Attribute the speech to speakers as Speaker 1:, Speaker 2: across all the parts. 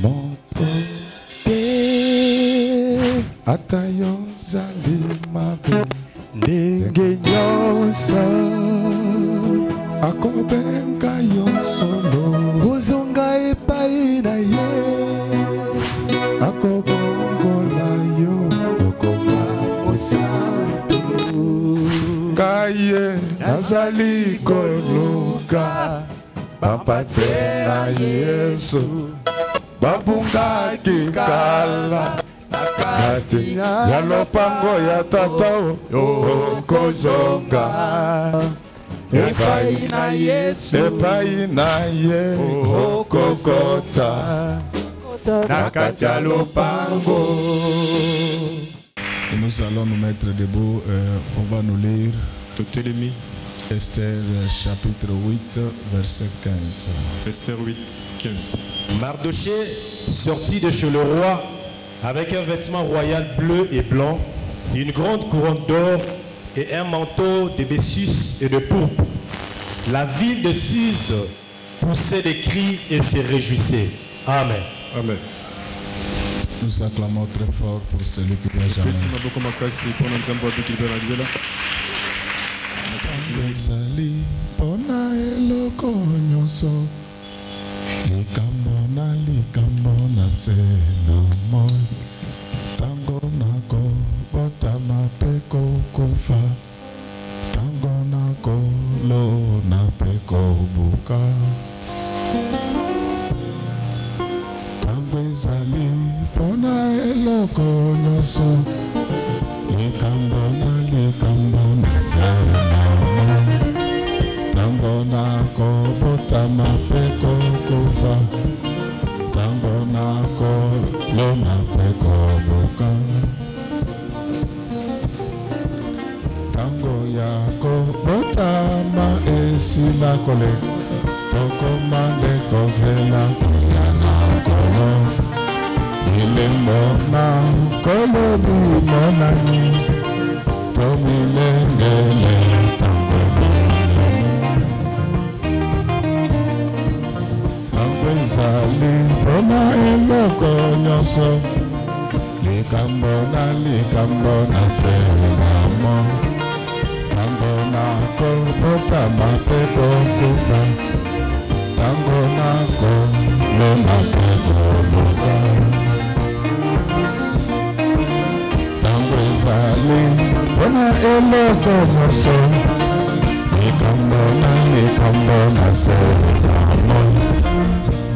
Speaker 1: motote atayo zali mabe ndenge nyonso akobenga yo solo ozonga epai na ye akobongola yo okoma mosantu kaye nazali koluka bapate na Yesu babungaki kala kati ya lopango ya tata okozonga epai na Yesu epai na ye okokota na kati ya lopango.
Speaker 2: Nous allons nous mettre debout, on va nous lire Esther chapitre 8 verset 15.
Speaker 3: Esther 8, 15.
Speaker 4: Mardoché sortit de chez le roi avec un vêtement royal bleu et blanc, une grande couronne d'or et un manteau de Bessus et de pourpre. La ville de Suse poussait des cris et se réjouissait. Amen. Amen.
Speaker 2: Nous acclamons très fort pour celui qui doit jamais. Ezali pona eloko nyonso likambo na se na moi tango nako botama pe kokufa tango nako lo na pe kobuka tango ezali pona eloko nyonso likambo na se na tango nako botama pe kokufa tango nako lona pe kobuka tango yako botama esila kole tokomande kozela koya na kolo ilembo na kolo bimonani tomilengele tango ezali pona eloko nyonso likambo na se na mo tango nako botama pe kokufa tango nako lona pe kobuka tango ezali pona eloko nyonso likambo na se na mo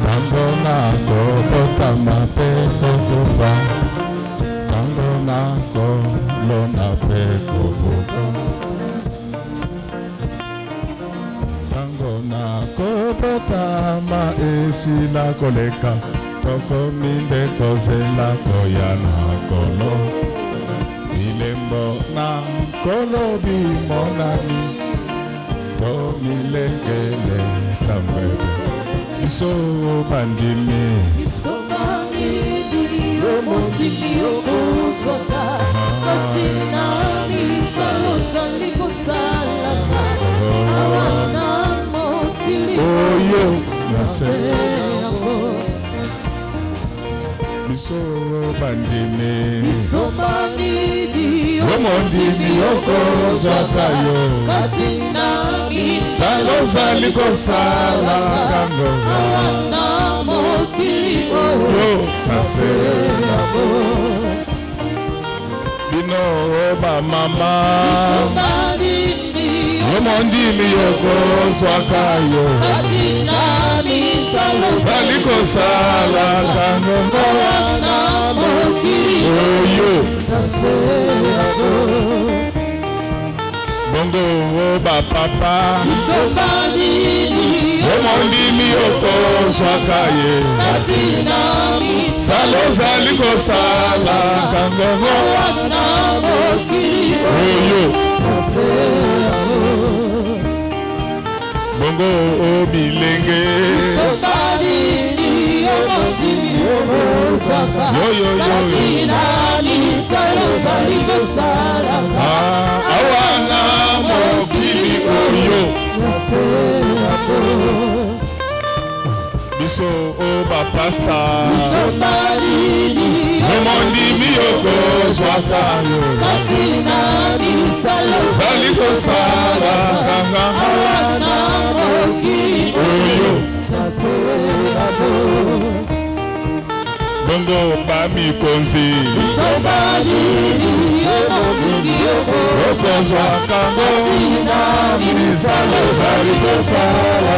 Speaker 2: tango nako botama pe kokufa tango nako lona pe kobuka tango nako botama esila koleka tokominde kozela koya na kolo bilembo na kolo bimonani tomilengele tambebe so bandimi
Speaker 5: motili okozoka katina misalo zali kosalaka awana motili
Speaker 2: oyo naseko biso bandimi omondimi okozwaka yo
Speaker 5: katina
Speaker 2: misalo zali kosalaka
Speaker 5: awana motili
Speaker 2: oyo naseko bino ba mama omondimi okozwaka yo zali kosalaka oyo bongo ba papa omondimi okozwaka ye salo zali kosalaka oyo bongo obilenge awana mokili oyo biso o ba pasta
Speaker 5: Tobalini
Speaker 2: Omondi miyoko swakayo
Speaker 5: Katina misalo
Speaker 2: Saliko sala
Speaker 5: Awana moki
Speaker 2: Oyo
Speaker 5: Naserabo
Speaker 2: Bongo ba mi konzi
Speaker 5: Tobalini Omondi
Speaker 2: Oko swakago
Speaker 5: Katina misalo
Speaker 2: Saliko sala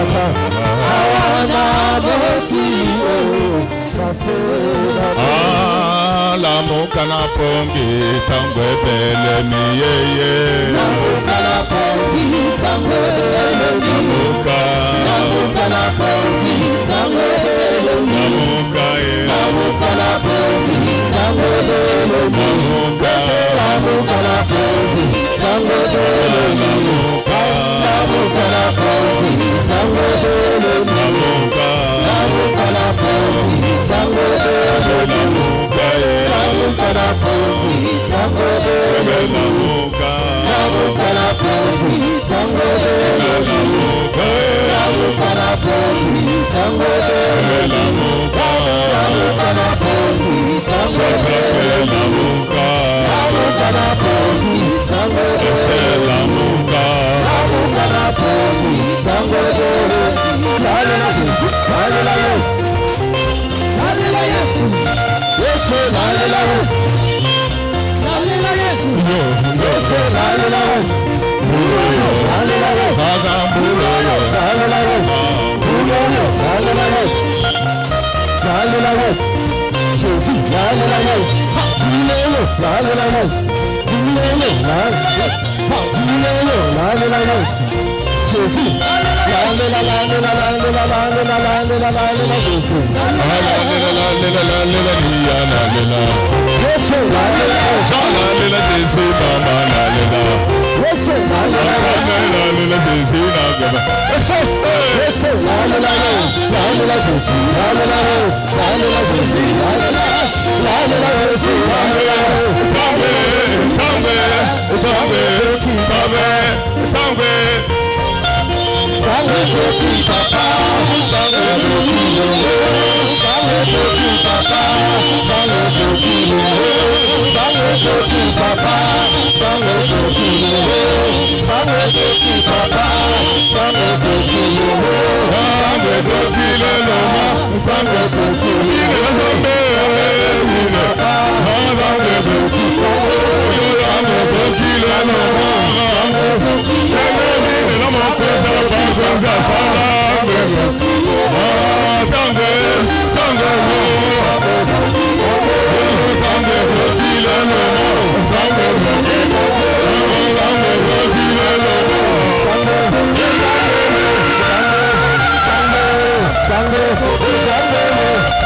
Speaker 5: Awana moki Naserabo
Speaker 2: La mokana pongi tangwe bele ni ye
Speaker 5: Namukana pongi tangwe bele ni
Speaker 2: Namuka
Speaker 5: Namukana pongi tangwe bele ni
Speaker 2: Namuka
Speaker 5: Namukana pongi tangwe bele ni
Speaker 2: Namuka
Speaker 5: Namukana pongi tangwe bele ni Namukana pongi tangwe bele ni
Speaker 2: Namuka
Speaker 5: Namukana pongi tangwe bele ni Namukana pongi tangwe bele ni
Speaker 2: Namuka
Speaker 5: Namukana pongi tangwe bele ni Namukana pongi tangwe bele ni Namukana pongi tangwe bele ni Namukana pongi tangwe bele ni Namukana pongi tangwe bele ni Lalela Yesu, lalela Yesu, lalela Yesu, Yesu lalela Yesu, lalela Yesu, Yesu lalela Yesu, Yesu lalela Yesu, lalela Yesu, lalela Yesu, lalela Yesu, Yesu lalela Yesu, lalela Yesu, lalela Yesu, Yesu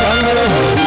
Speaker 5: Tango,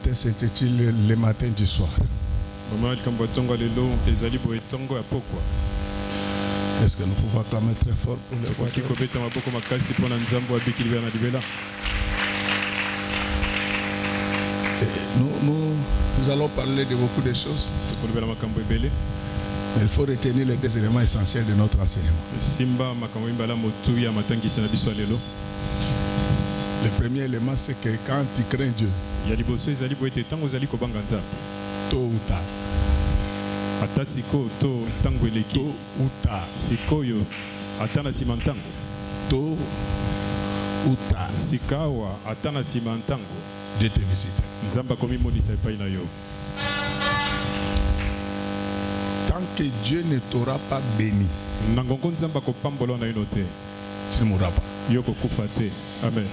Speaker 2: matin s'intitule Les matins du soir. Est-ce que nous pouvons acclamer très fort pour le nous allons parler de beaucoup de choses. Mais il faut retenir les deux éléments essentiels de notre enseignement. Le premier élément, c'est que quand tu crains Dieu, tôt ou tard, tôt ou tard, tôt ou tard, Dieu te visite. Tant que Dieu ne t'aura pas béni, tu ne mourras pas.
Speaker 3: Amen.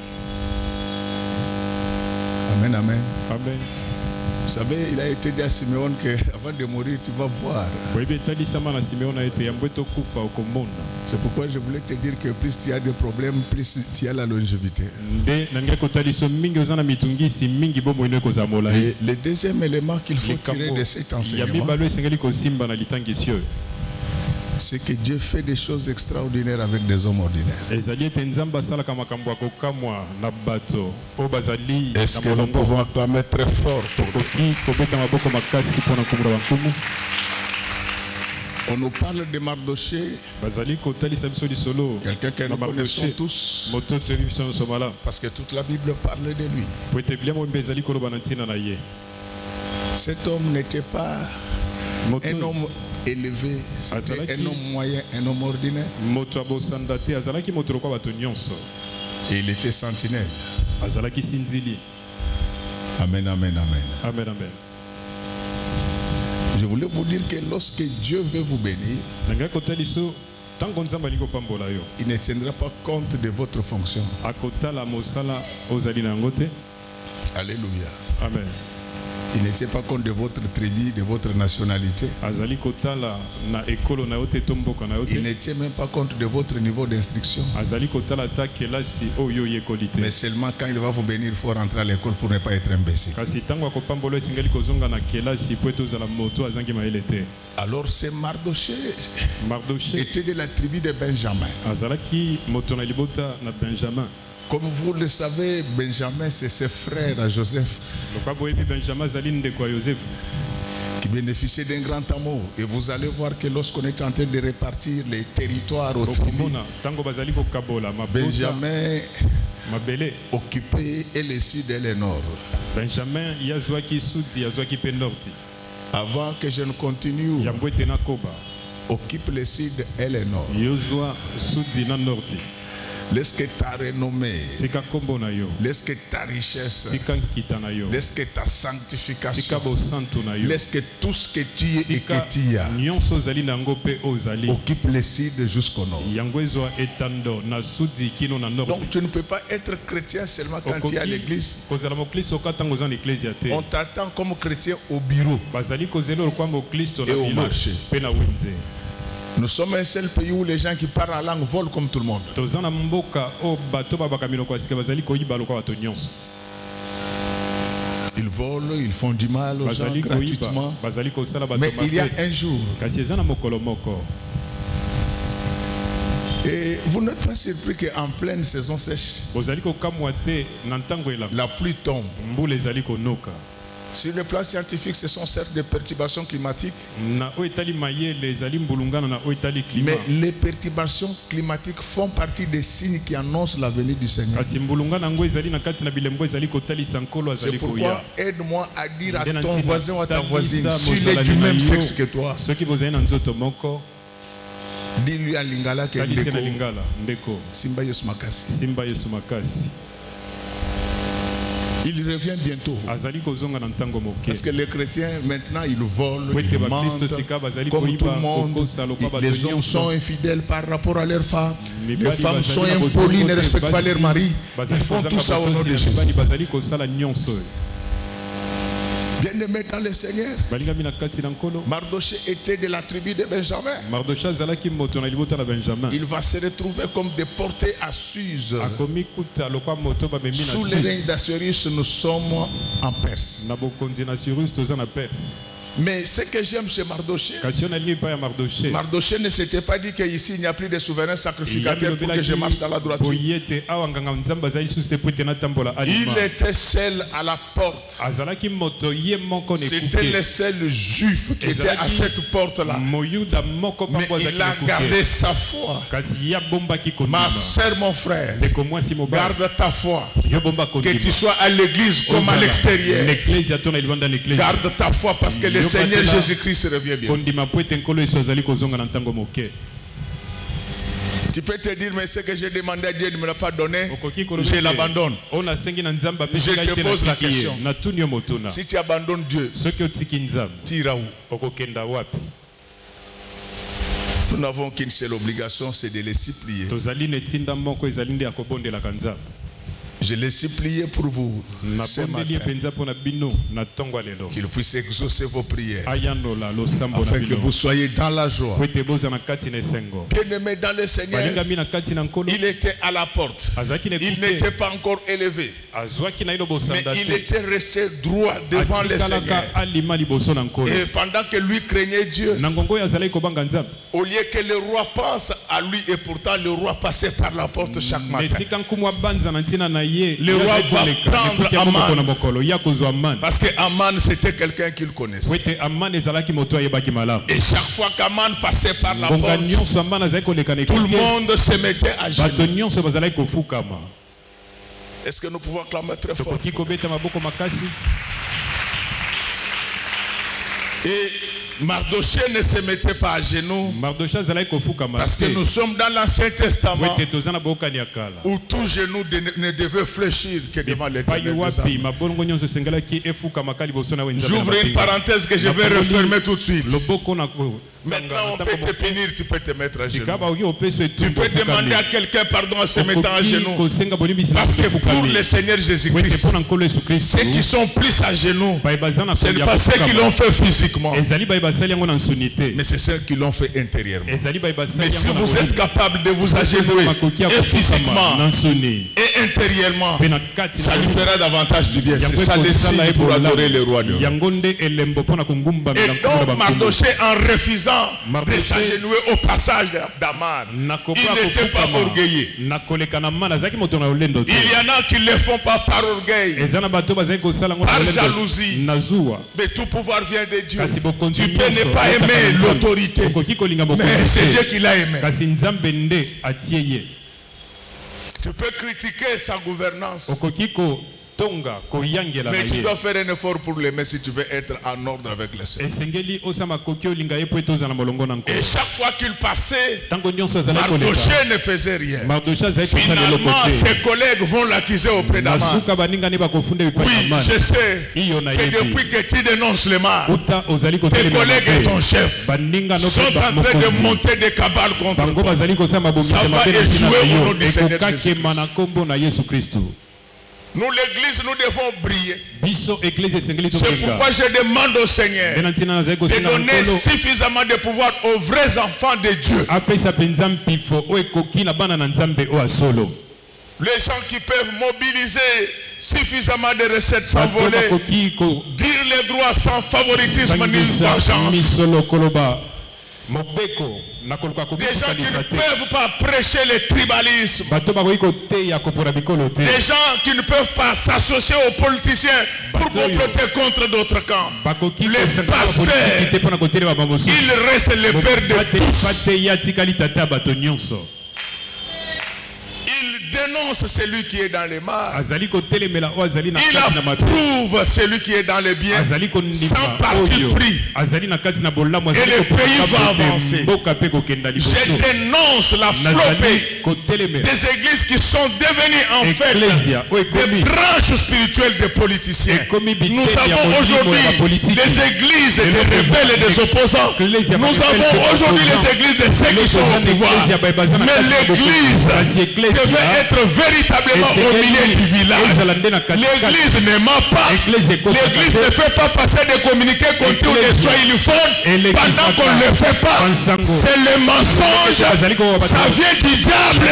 Speaker 2: Amen, amen.
Speaker 3: Amen.
Speaker 2: Vous savez, il a été dit à Simeon qu'avant de mourir, tu vas voir. C'est pourquoi je voulais te dire que plus tu as des problèmes, plus tu as la longévité. Et le deuxième élément qu'il faut tirer de cet enseignement, c'est que Dieu fait des choses extraordinaires avec des hommes ordinaires. Est-ce que nous pouvons acclamer très fort? On nous parle de Mardoché, quelqu'un que nous connaissons tous, parce que toute la Bible parle de lui. Cet homme n'était pas un homme élevé, c'était un homme moyen, un homme ordinaire. Et il était sentinelle. Amen, amen, amen.
Speaker 3: Amen, amen.
Speaker 2: Je voulais vous dire que lorsque Dieu veut vous bénir, il ne tiendra pas compte de votre fonction. Alléluia.
Speaker 3: Amen.
Speaker 2: Il ne tient pas compte de votre tribu, de votre nationalité. Il ne tient même pas compte de votre niveau d'instruction. Mais seulement quand il va vous bénir, il faut rentrer à l'école pour ne pas être imbécile. Alors c'est Mardoché était de la tribu de Benjamin. Comme vous le savez, Benjamin, c'est ses frères à Joseph qui bénéficiaient d'un grand amour. Et vous allez voir que lorsqu'on est en train de répartir les territoires aux tribus, Benjamin occupait et le sud et le nord. Avant que je ne continue, occupe le sud et le nord. Laisse que ta renommée, laisse que ta richesse, laisse que ta sanctification, laisse que tout ce que tu es et que tu as occupe le sud jusqu'au nord. Donc tu ne peux pas être chrétien seulement quand tu es à l'église. On t'attend comme chrétien au bureau et au marché. Nous sommes un seul pays où les gens qui parlent en langue volent comme tout le monde. Ils volent, ils font du mal aux gens gratuitement. Mais il y a un jour, et vous n'êtes pas surpris qu'en pleine saison sèche, la pluie tombe. Sur le plan scientifique, ce sont certes des perturbations climatiques. Mais les perturbations climatiques font partie des signes qui annoncent la venue du Seigneur. C'est pourquoi aide-moi à dire à ton voisin ou à ta voisine, s'il est du même sexe que toi, dis-lui à Lingala que Ndeko, Simba Yesu Makasi. Il revient bientôt. Parce que les chrétiens, maintenant, ils volent, ils mentent, comme tout le monde. Les hommes sont infidèles par rapport à leurs femmes. Les femmes sont impolies, ne respectent pas leur mari. Ils font tout ça au nom de Jésus. Bien-aimé dans le Seigneur, Mardoché était de la tribu de Benjamin. Il va se retrouver comme déporté à Suse. Sous le règne d'Assyrus, nous sommes en Perse. Mais ce que j'aime chez Mardoché, Mardoché ne s'était pas dit qu'ici il n'y a plus de souverain sacrificateur pour que je marche dans la droiture. Il était seul à la porte. C'était le seul juif qui était à cette porte-là. Mais il a gardé sa foi. Ma soeur, mon frère, garde ta foi. Que tu sois à l'église comme à l'extérieur. Garde ta foi parce que le Seigneur Jésus-Christ revient bien. Tu peux te dire, mais ce que j'ai demandé à Dieu ne me l'a pas donné, je l'abandonne. Je te pose la question. Si tu abandonnes Dieu, tu iras où? Nous n'avons qu'une seule obligation, c'est de les supplier. Je l'ai supplié pour vous ce matin, qu'il puisse exaucer vos prières afin que vous soyez dans la joie. Bien-aimé dans le Seigneur, il était à la porte. Il n'était pas encore élevé, mais il était resté droit devant le Seigneur. Et pendant que lui craignait Dieu, au lieu que le roi pense à lui, et pourtant le roi passait par la porte chaque matin. Le roi va prendre Aman, parce que Aman c'était quelqu'un qu'il connaissait. Et chaque fois qu'Aman passait par la porte, tout le monde se mettait à genoux. Est-ce que nous pouvons clamer très fort? Et Mardoché ne se mettait pas à genoux parce que nous sommes dans l'Ancien Testament où tout genou ne devait fléchir que devant l'Éternel. J'ouvre une parenthèse que je vais refermer tout de suite. Maintenant on peut te punir, tu peux te mettre à genoux. Tu peux demander à quelqu'un pardon en se mettant à genoux. Parce que pour le Seigneur Jésus-Christ, ceux qui sont plus à genoux, ce n'est pas ceux qui l'ont fait physiquement, mais c'est ceux qui l'ont fait intérieurement. Mais si vous êtes capable de vous agenouiller et physiquement et intérieurement, ça lui fera davantage du bien. C'est ça le signe pour adorer le roi de Dieu. Et donc Mardoché, en refusant de s'agenouiller au passage d'Aman, il n'était pas orgueilleux. Il y en a qui ne le font pas par orgueil, par jalousie. Mais tout pouvoir vient de Dieu. Tu peux ne pas aimer l'autorité, mais c'est Dieu qui l'a aimé. Tu peux critiquer sa gouvernance, mais tu dois faire un effort pour l'aimer si tu veux être en ordre avec le Seigneur. Et chaque fois qu'il passait, Mardoché ne faisait rien. Finalement, ses collègues vont l'accuser auprès d'Aman. Oui, je sais que depuis que tu dénonces le mal, tes collègues et ton chef sont en train de monter des cabales contre toi. Ça va échouer au nom du Seigneur Jésus-Christ. Nous, l'église, nous devons briller. C'est pourquoi je demande au Seigneur de donner suffisamment de pouvoir aux vrais enfants de Dieu. Les gens qui peuvent mobiliser suffisamment de recettes sans voler, dire les droits sans favoritisme ni vengeance. Des gens qui ne peuvent pas prêcher le tribalisme. Des gens qui ne peuvent pas s'associer aux politiciens pour comploter contre d'autres camps. Les pasteurs, ils restent les pères de tous. Dénonce celui qui est dans le mal. Il approuve celui qui est dans le bien sans parti pris. Et le pays va avancer. Je dénonce la flopée des églises qui sont devenues en fait des branches spirituelles des politiciens. Nous avons aujourd'hui les églises des rebelles et des opposants. Nous avons aujourd'hui les églises de ceux qui sont au pouvoir. Mais l'église devait être véritablement au milieu du village. L'église ne ment pas. L'église ne fait pas passer des communiqués contre les soyiliphones pendant qu'on ne le fait pas. C'est le mensonge. Ça vient du diable.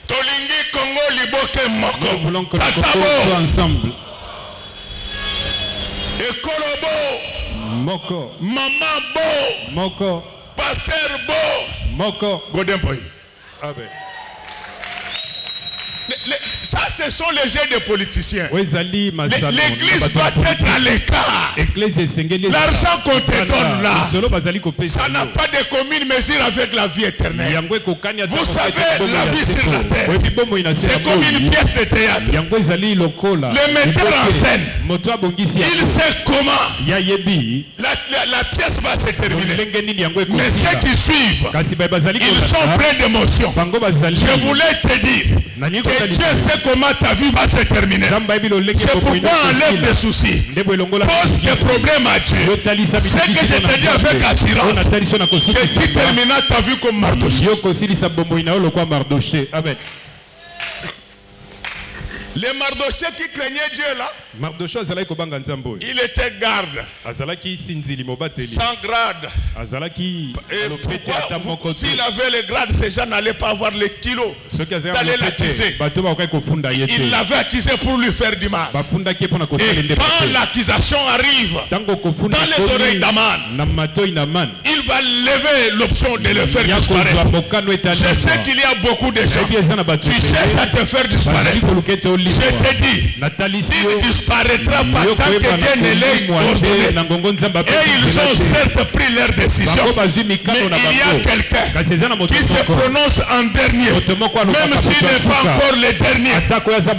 Speaker 2: Tolingi Congo liboke moko.
Speaker 3: Nous voulons que le Congo soit ensemble.
Speaker 2: Ekolobo.
Speaker 3: Moko.
Speaker 2: Maman Bo.
Speaker 3: Moko.
Speaker 2: Pasteur Bo.
Speaker 3: Moko.
Speaker 2: Godin Boy.
Speaker 3: Amen.
Speaker 2: Ça, ce sont les jeux des politiciens.
Speaker 3: L'église
Speaker 2: doit être à l'écart. L'argent qu'on te donne là, ça n'a pas de commune mesure avec la vie éternelle. Vous savez, la vie sur la terre, c'est comme une pièce de théâtre. Le metteur en scène, il sait comment la pièce va se terminer. Mais ceux qui suivent, ils sont pleins d'émotions. Je voulais te dire que Dieu sait comment ta vie va se terminer. C'est pourquoi enlève les soucis. Pose les problèmes à Dieu. Ce que je te dis avec assurance, que tu termineras ta vie comme Mardoché.
Speaker 3: Amen.
Speaker 2: Le Mardoché qui craignait Dieu là, il était garde, sans grade. S'il avait le grade, ces gens n'allaient pas avoir les kilos d'aller l'accuser. Il l'avait accusé pour lui faire du mal. Et quand l'accusation arrive dans les oreilles d'Aman, il va lever l'option de le faire disparaître. Je sais qu'il y a beaucoup de gens qui cherchent à te faire disparaître. Je te dis, il disparaîtra pas tant que Dieu ne l'ait ordonné. Et ils ont certes pris leur décision, mais il y a quelqu'un qui se prononce en dernier, même s'il n'est pas encore le dernier.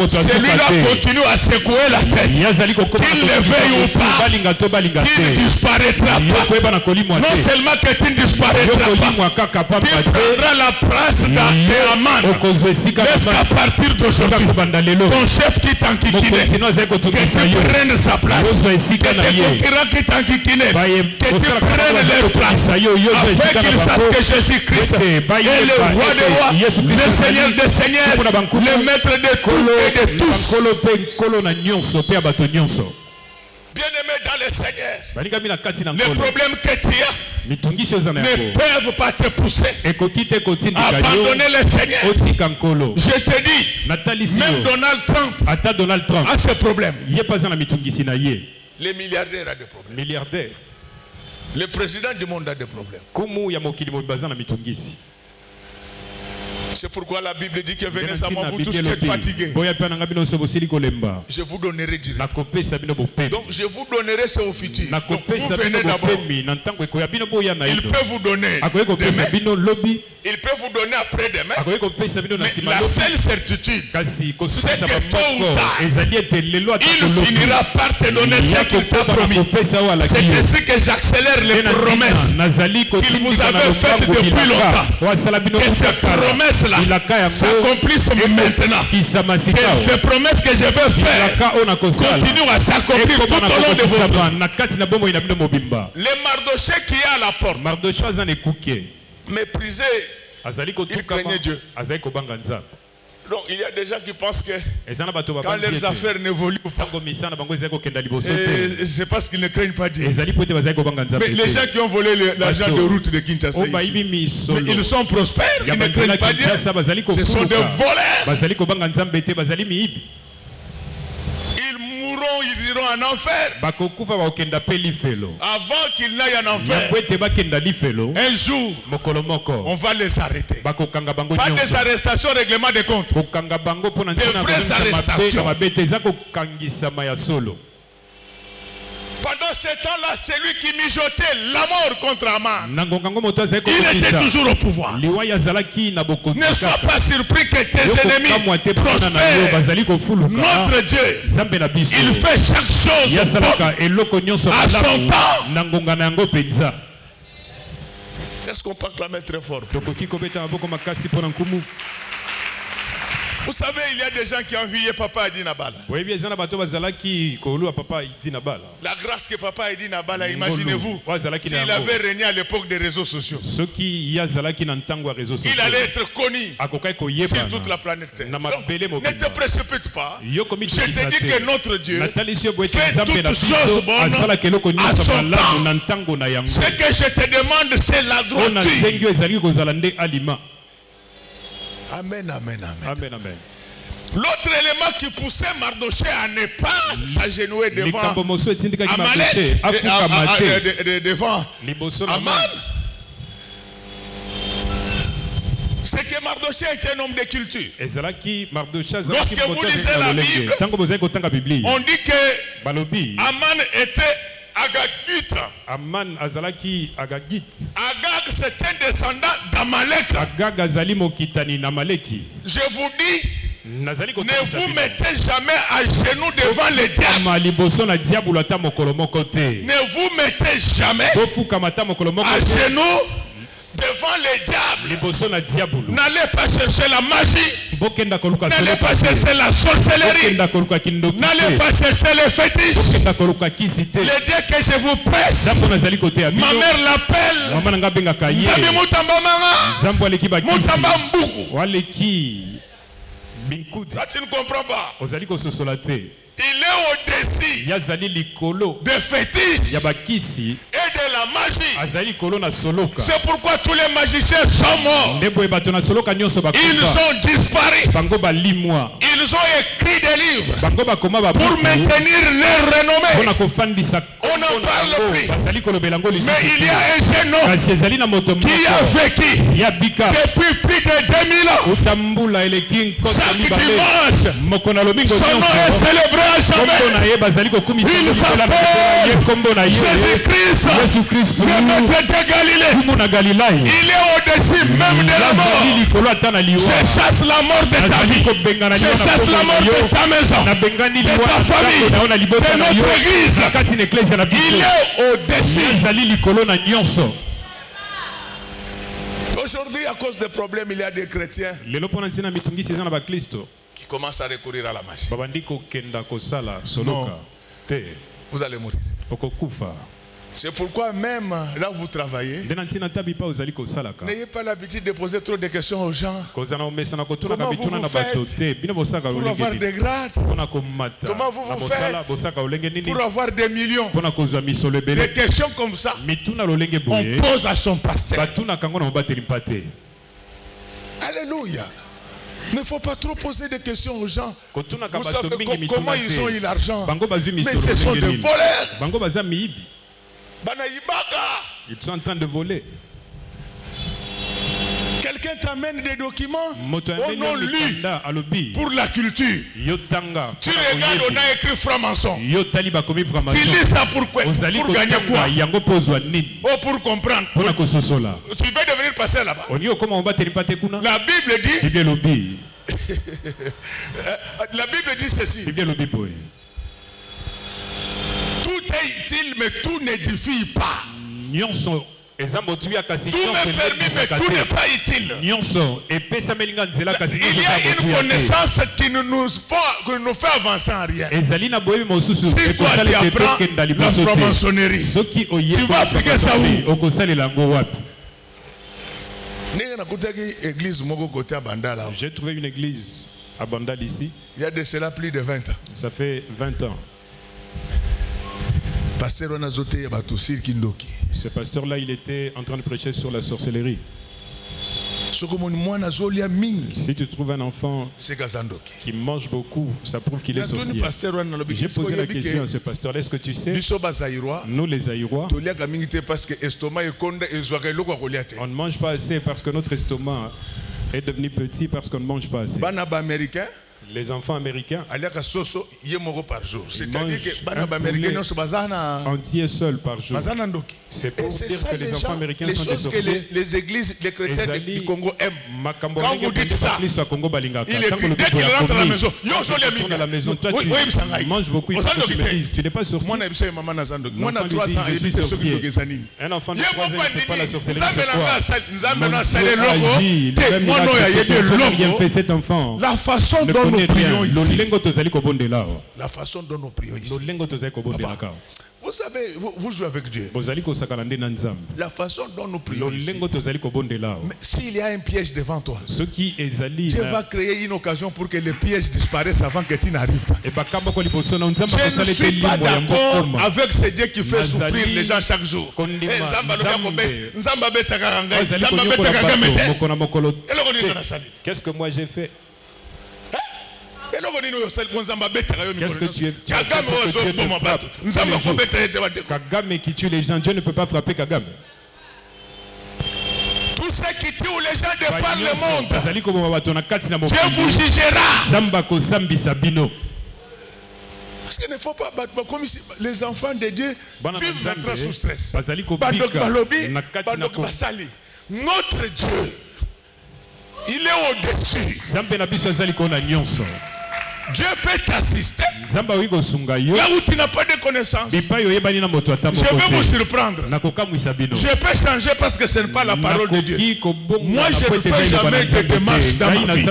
Speaker 2: Celui-là continue à secouer la tête. Qu'il le veuille ou pas, qu'il ne disparaîtra pas. Non seulement que tu ne disparaîtra pas, tu prendras la place d'Aman. Laisse qu'à partir d'aujourd'hui, ton chef qui t'enquiquine, que tu prennes sa place. Que tes concurrents qui t'enquiquinent, que tu prennes leur place. Afin qu'ils sachent que Jésus-Christ est le roi des rois, le Seigneur des seigneurs, le maître de tout et de tous. Bien-aimé dans le Seigneur, les problèmes que tu as ne peuvent pas te pousser à abandonner le Seigneur. Je te dis, même Donald Trump a ses problèmes. Les milliardaires ont des problèmes. Le président du monde a des problèmes. C'est pourquoi la Bible dit que venez à moi, vous tous qui êtes fatigués. Je vous donnerai du repos. Donc je vous donnerai ce au futur. Donc vous venez d'abord. Il peut vous donner demain. Il peut vous donner après-demain. Mais la seule certitude, c'est que tôt ou tard, il finira par te donner ce qu'il t'a promis. C'est ainsi que j'accélère les promesses qu'il vous avait faites depuis longtemps. Et ces promesses-là s'accomplissent maintenant. Que ces promesses que je vais faire continuent à s'accomplir tout au long de votre vie. Les Mardoché qui est à la porte, méprisé, il craignait Dieu. Donc il y a des gens qui pensent que quand leurs affaires n'évoluent pas, c'est parce qu'ils ne craignent pas Dieu. Mais les gens qui ont volé l'argent de route de Kinshasa ici, mais ils sont prospères, ils ne craignent pas Dieu. Ce sont des voleurs. Ils iront en enfer. Avant qu'ils n'aillent en enfer, un jour, on va les arrêter. Pas des arrestations, règlement de compte. Des vraies arrestations. Pendant ce temps-là, celui qui mijotait la mort contre Aman, il était toujours au pouvoir. Ne sois pas surpris que tes ennemis prospèrent. Notre Dieu, il fait chaque chose à son temps. Est-ce qu'on peut clamer très fort? Vous savez, il y a des gens qui ont envié Papa Edi Nabala. La grâce que Papa Edi Nabala, imaginez-vous, s'il avait régné à l'époque des réseaux sociaux, il allait être connu sur toute la planète Terre. Donc, ne te précipite pas. Je te dis que notre Dieu fait toutes choses bonnes à son temps. Ce que je te demande, c'est la droiture. Amen, amen, amen.
Speaker 3: Amen, amen.
Speaker 2: L'autre élément qui poussait Mardoché à ne pas s'agenouiller devant Amalek, devant Aman, c'est que Mardoché était un homme de culture. Lorsque vous lisez la Bible, on dit que Aman était Agagite. Agag, c'est un descendant d'Amalek. Je vous dis, ne vous mettez jamais à genoux devant le diable. Ne vous mettez jamais à genoux devant le diable. N'allez pas chercher la magie. N'allez pas chercher la sorcellerie. N'allez pas chercher les fétiches. Le Dieu que je vous prêche, ma mère l'appelle Nzambi Mutamba Manga, Mutamba Mbuku. Ça, tu ne comprends pas. Il est au-dessus des fétiches et de la magie. C'est pourquoi tous les magiciens sont morts. Ils ont disparu. Ils ont écrit des livres pour maintenir leur renommée. On n'en parle plus. Mais il y a un jeune homme qui a vécu depuis plus de 2000 ans. Chaque dimanche, son nom est célébré. Il s'appelle Jésus-Christ, le maître de Galilée. Il est au-dessus même de la mort. Je chasse la mort de ta vie. Je chasse la mort de ta maison, de ta famille, de notre église. Il est au-dessus. Aujourd'hui, à cause des problèmes, il y a des chrétiens qui commencent à recourir à la magie. Non. Vous allez mourir. C'est pourquoi même là où vous travaillez, n'ayez pas l'habitude de poser trop de questions aux gens. Comment vous faites pour avoir des grades? Comment vous faites pour avoir des millions? Des questions comme ça, on pose à son pasteur. Alléluia. Il ne faut pas trop poser des questions aux gens. Vous savez comment ils ont eu l'argent? Mais ce sont des voleurs.
Speaker 3: Ils sont en train de voler.
Speaker 2: Quelqu'un t'amène des documents, on a lu pour la culture. Tu regardes, on a écrit franc-maçon. Tu lis ça pourquoi? Pour gagner quoi? Oh, pour comprendre. Tu veux devenir pasteur là-bas. La Bible dit. La Bible dit ceci. Tout est utile, mais tout n'édifie pas. Tout est permis, mais tout n'est pas utile. Il y a une connaissance qui nous fait avancer en rien. Si toi tu apprends la franc-maçonnerie, tu vas appliquer ça où?
Speaker 3: J'ai trouvé une église à Bandal ici.
Speaker 2: Il y a de cela plus de 20 ans.
Speaker 3: Ça fait 20 ans. Ce pasteur-là, il était en train de prêcher sur la sorcellerie. Si tu trouves un enfant qui mange beaucoup, ça prouve qu'il est sorcier. J'ai posé la question à ce pasteur-là, est-ce que tu sais, nous les Aïrois, on ne mange pas assez parce que notre estomac est devenu petit parce qu'on ne mange pas assez. Les enfants américains
Speaker 2: par jour. C'est-à-dire que les Américains
Speaker 3: entier seul par jour. C'est pour dire que les enfants américains sont des sorciers.
Speaker 2: Que les églises, les chrétiens du Congo aiment. Quand vous dites ça, il est dès qu'il rentre à la maison,
Speaker 3: à la maison, toi tu manges beaucoup, il faut que tu me dises, tu n'es pas sorcier.
Speaker 2: Moi,
Speaker 3: je suis sorcier. Un enfant de 3 ans, c'est pas la sorcellerie, c'est quoi? Fait cet enfant.
Speaker 2: La façon dont nous prions ici.
Speaker 3: La
Speaker 2: façon dont nous prions ici. Vous savez, vous jouez avec Dieu. La façon dont nous prions ici. Mais s'il y a un piège devant toi, Dieu va créer une occasion pour que le piège disparaisse avant que tu n'arrives pas. Je ne suis pas d'accord avec ce Dieu qui fait souffrir les gens chaque jour.
Speaker 3: Qu'est-ce que moi j'ai fait? Qu'est-ce que tu es fait pour que Dieu te frappe? Kagame qui tue les gens, Dieu ne peut pas frapper Kagame.
Speaker 2: Tous ceux qui tuent les gens de par le monde, Dieu vous jugera. Parce qu'il ne faut pas comme les enfants de Dieu vivent maintenant sous stress. Notre Dieu, il est au-dessus. Dieu peut t'assister. Là où tu n'as pas de connaissance, je vais vous surprendre. Je peux changer parce que ce n'est pas la parole de Dieu. Moi, je ne fais jamais de démarche dans ma vie.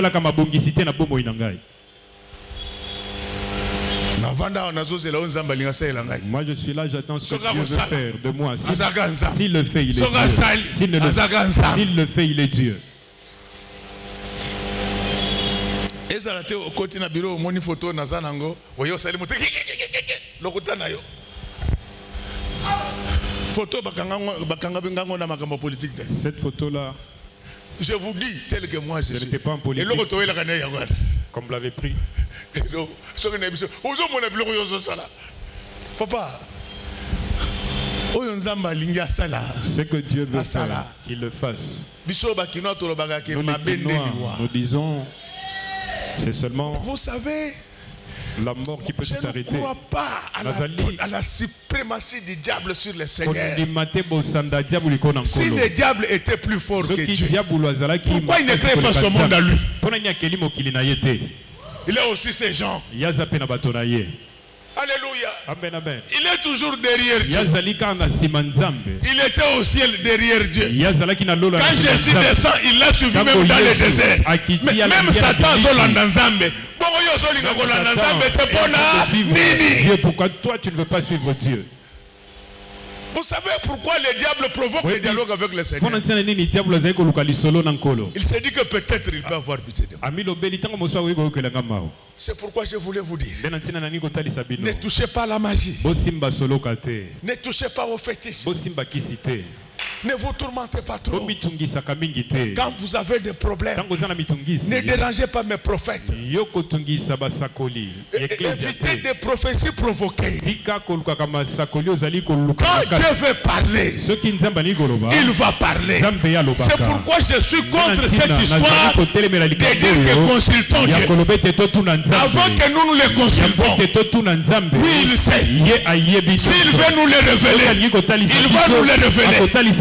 Speaker 3: Moi je suis là, j'attends ce que Dieu veut faire de moi. S'il le fait, il est Dieu. S'il le fait, il est Dieu. Cette photo-là,
Speaker 2: je vous dis tel que moi je suis.
Speaker 3: Pas en politique. Comme l'avait pris.
Speaker 2: Papa,
Speaker 3: ce que Dieu veut faire, qu'il le fasse. Nous disons, c'est seulement,
Speaker 2: vous savez,
Speaker 3: la mort qui peut tout arrêter.
Speaker 2: Je ne crois pas à la suprématie du diable sur le Seigneur. Si le diable était plus fort que Dieu, pourquoi il ne crée pas ce monde à lui? Il est aussi ces gens. Alléluia.
Speaker 3: Amen, amen.
Speaker 2: Il est toujours derrière Dieu. Il était au ciel derrière Dieu. Quand Jésus descend, il l'a suivi même dans le désert. Même Satan Zolanda Nzambe.
Speaker 3: Dieu, pourquoi toi tu ne veux pas suivre Dieu?
Speaker 2: Vous savez pourquoi le diable provoque le dialogue avec le Seigneur? Il s'est dit que peut-être il peut avoir pitié de moi. C'est pourquoi je voulais vous dire, ne touchez pas à la magie. Ne touchez pas au fétiche. Ne vous tourmentez pas trop. Quand vous avez des problèmes, ne dérangez pas mes prophètes. Évitez des prophéties provoquées. Quand Dieu veut parler, il va parler. C'est pourquoi je suis contre cette histoire de dire que consultons Dieu. Avant que nous le consultons, oui, il sait. S'il veut nous le révéler, il va nous le révéler. Ce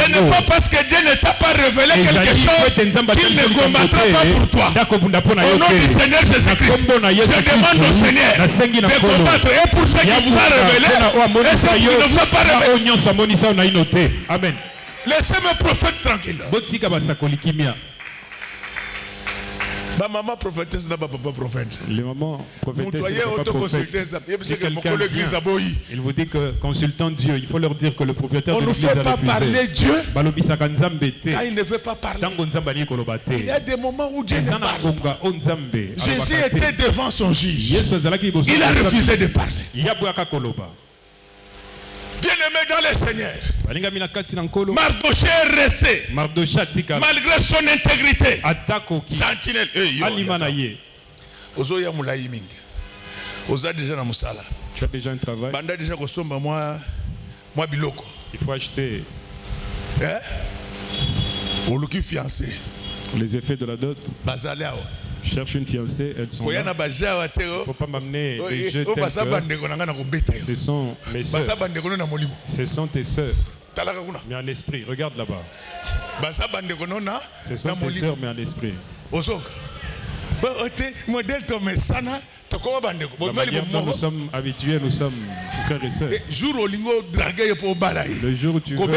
Speaker 2: n'est pas parce que Dieu ne t'a pas révélé quelque chose qu'il ne combattra pas pour toi. Au nom du Seigneur Jésus-Christ, je demande au Seigneur de combattre. Et pour ceux qui vous a révélé, et ceux qui ne vous a pas révélé.
Speaker 3: Amen.
Speaker 2: Laissez mes prophètes tranquilles. Ma maman prophétesse n'a pas papa prophète.
Speaker 3: Les mamans prophétesses ne pas prophète. Il vous dit que consultant Dieu, il faut leur dire que le propriétaire de l'église a refusé.
Speaker 2: On ne fait pas parler Dieu
Speaker 3: quand
Speaker 2: il ne veut pas parler. Il y a des moments où Dieu ne parle pas. Jésus était devant son juge. Il a refusé de parler. Bien-aimé dans le Seigneur, Mardoché est resté malgré son intégrité. Sentinelle.
Speaker 3: Tu as déjà un travail. Il faut acheter les effets de la dot. cherche une fiancée, elles sont là. Il ne faut pas m'amener des jeux tels que ce sont mes soeurs. Ce sont tes soeurs. Mais en esprit, regarde là-bas. Ce sont tes soeurs, mais en esprit. La manière dont nous sommes habitués, nous sommes frères et sœurs. Le jour où tu veux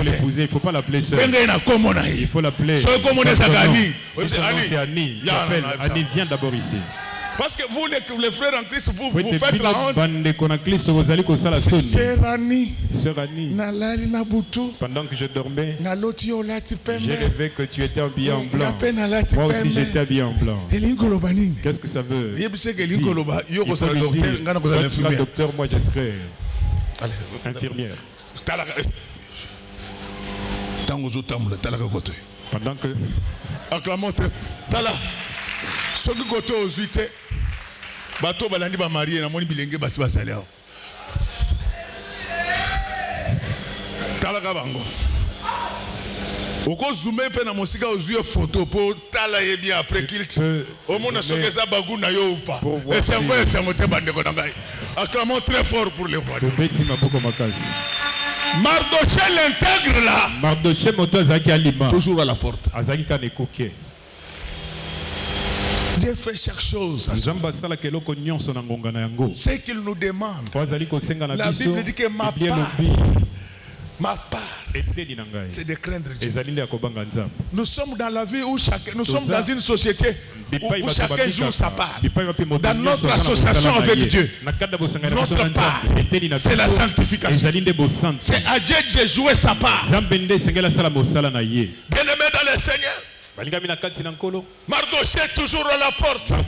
Speaker 3: l'épouser, il ne faut pas l'appeler sœur. Il faut l'appeler. Si son nom c'est Annie, Annie, viens d'abord ici.
Speaker 2: Parce que vous, les frères en Christ, vous faites la honte.
Speaker 3: Sœur Annie, pendant que je dormais, j'ai rêvé que tu étais habillé en blanc. Moi aussi j'étais habillé en blanc. Qu'est-ce que ça veut dire? Il faut lui dire, toi tu seras docteur, moi je serai infirmière. Pendant que...
Speaker 2: Acclamons Tala. Ce qui côté aux 8 bateau balandi ba marié na moni bilenge basi basali aho talaka bango oko zoomer pe na mosika ozuye photo pour tala ye bien après qu'il au monde soke ça bagou na yo ou pas et c'est moi te bande ko ngai acclamons très fort pour les rois Mardoché l'intègre là.
Speaker 3: Mardoché moto azaki alima.
Speaker 2: Toujours à la porte.
Speaker 3: Azaki ka nekoke.
Speaker 2: Dieu fait chaque chose. C'est qu'il nous demande. La Bible dit que ma part, c'est de craindre Dieu. Nous sommes dans la vie où nous sommes dans une société où chacun joue sa part. Dans notre association avec Dieu, notre part, c'est la sanctification. C'est à Dieu de jouer sa part. Bien-aimé dans le Seigneur. Mardoché toujours à la porte. Aman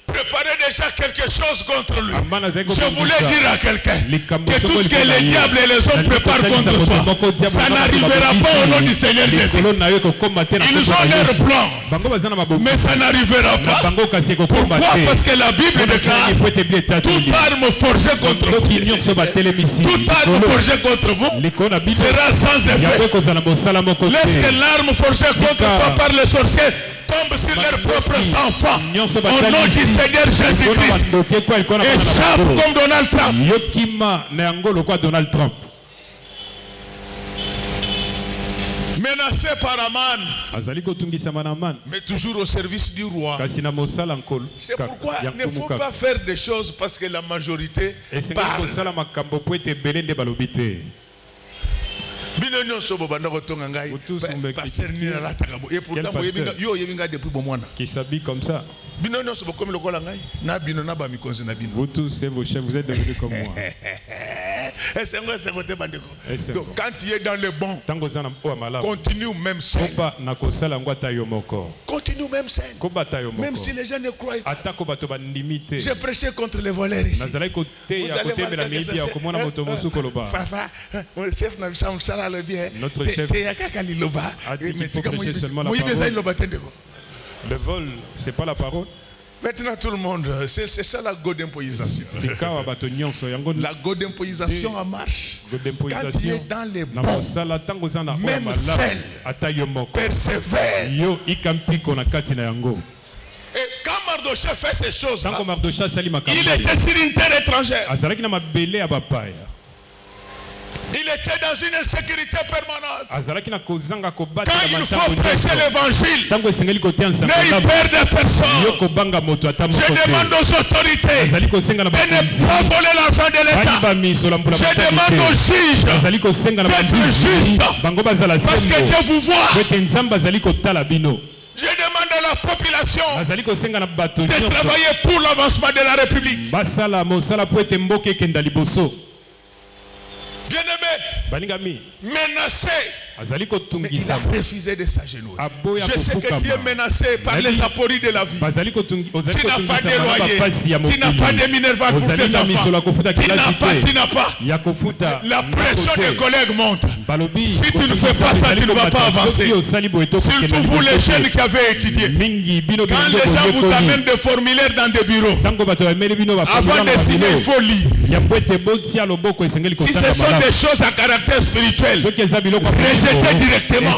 Speaker 2: préparait déjà quelque chose contre lui. Je voulais dire à quelqu'un que tout ce que les diables et les hommes préparent contre toi, ça n'arrivera pas au nom du Seigneur Jésus. Ils ont leur plan, mais ça n'arrivera pas. Pourquoi? Parce que la Bible déclare toute arme forgée contre vous, toute arme forgée contre vous sera sans effet. Laisse que l'arme forgée contre toi par les sorciers tombe sur leurs propres enfants. Au nom du Seigneur Jésus-Christ. Échappe comme Donald Trump. Menacé par Aman, mais toujours au service du roi. C'est pourquoi il ne faut pas faire des choses parce que la majorité parle.
Speaker 3: Qui s'habille comme ça. Vous tous et vos chefs, vous êtes devenus comme moi.
Speaker 2: Donc quand tu es dans le bon, continue même seul. Continue même seul. Même si les gens ne croient pas. J'ai prêché contre les voleurs ici. Vous allez voir
Speaker 3: notre chef a dit qu'il faut prêcher seulement la parole. Le vol, c'est pas la parole.
Speaker 2: Maintenant tout le monde, c'est ça la godempoisation. La godempoisation en marche. Quand tu es dans les bons, même seul, persévère. Et quand Mardoché fait ces choses-là, il était sur une terre étrangère. Il était dans une insécurité permanente. Quand il faut prêcher l'évangile, n'ayez peur de personne. Je demande aux autorités de ne pas voler l'argent de l'État. Je demande aux juges d'être justes. Parce que Dieu vous voit. Je demande à la population de travailler pour l'avancement de la République. Bien-aimé, menacé, mais il a refusé de s'agenouiller. Je sais que tu es menacé par les apories de la vie. Tu n'as pas de loyer, tu n'as pas de minerval pour tes enfants, tu n'as pas. La pression des collègues monte. Si tu ne fais pas ça, tu ne vas pas avancer. Surtout vous les jeunes qui avez étudié. Quand les gens vous amènent des formulaires dans des bureaux, avant de signer, il faut lire. Si ce sont des choses à caractère spirituel, rejetez directement.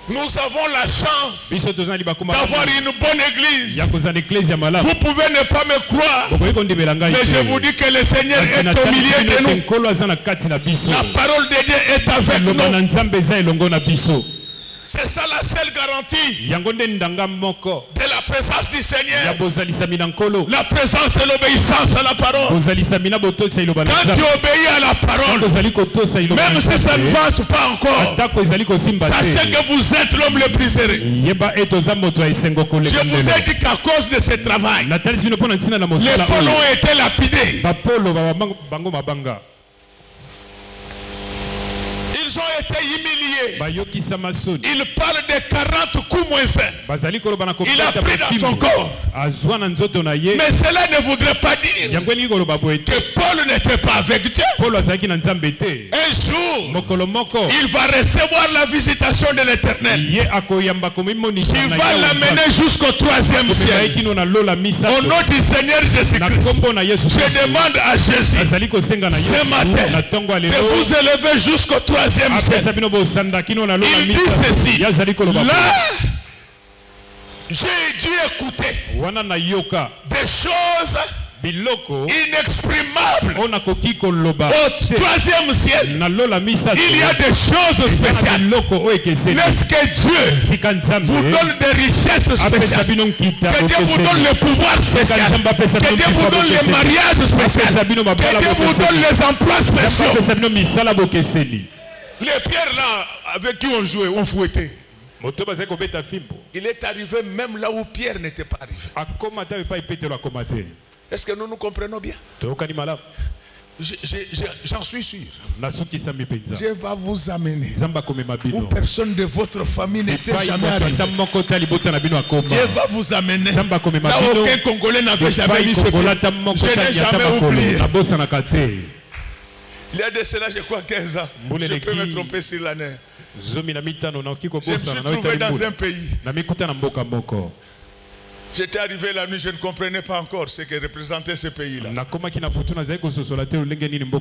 Speaker 2: Nous avons la chance d'avoir une bonne église. Vous pouvez ne pas me croire, mais je vous dis que le Seigneur est au milieu de nous. La parole de Dieu est avec nous. C'est ça la seule garantie de la présence du Seigneur. La présence et l'obéissance à la parole. Quand tu obéis à la parole, même si ça ne marche pas encore, sachez que vous êtes l'homme le plus heureux. Je vous ai dit qu'à cause de ce travail, les pôles ont été lapidés. Ils ont été humiliés. Il parle de 40 coups moins 5. Il a pris dans son corps. Mais cela ne voudrait pas dire que Paul n'était pas avec Dieu. Un jour, il va recevoir la visitation de l'Éternel. Il va l'amener jusqu'au 3e ciel. Au nom du Seigneur Jésus-Christ, je demande à Jésus ce matin de vous élever jusqu'au 3e ciel. Il dit ceci. Là, j'ai dû écouter des choses inexprimables. Au 3e ciel, il y a des choses spéciales. Est-ce que Dieu vous donne des richesses spéciales? Que Dieu vous donne le pouvoir spécial? Que Dieu vous donne les mariages spéciaux? Que Dieu vous donne les emplois spéciaux? Les pierres là avec qui on jouait, on fouettait. Il est arrivé même là où Pierre n'était pas arrivé. Est-ce que nous comprenons bien? J'en suis sûr. Dieu va vous amener où personne de votre famille n'était jamais arrivé. Dieu va vous amener là où aucun Congolais n'avait jamais vu ce pays. Je n'ai jamais oublié. Il y a de cela, je crois, 15 ans. Je peux me tromper sur l'année. Je me suis trouvé dans un pays. J'étais arrivé la nuit, je ne comprenais pas encore ce que représentait ce pays-là.